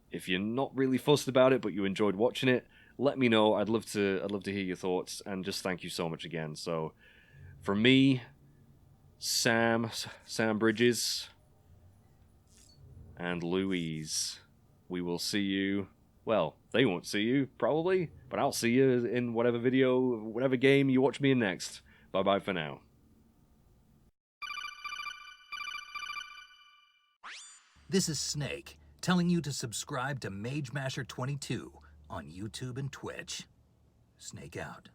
If you're not really fussed about it, but you enjoyed watching it, let me know. I'd love to hear your thoughts, and just thank you so much again. So, from me, Sam Bridges, and Louise, we will see you. Well, they won't see you, probably, but I'll see you in whatever video, whatever game you watch me in next. Bye-bye for now. This is Snake, telling you to subscribe to Mage Masher 22 on YouTube and Twitch. Snake out.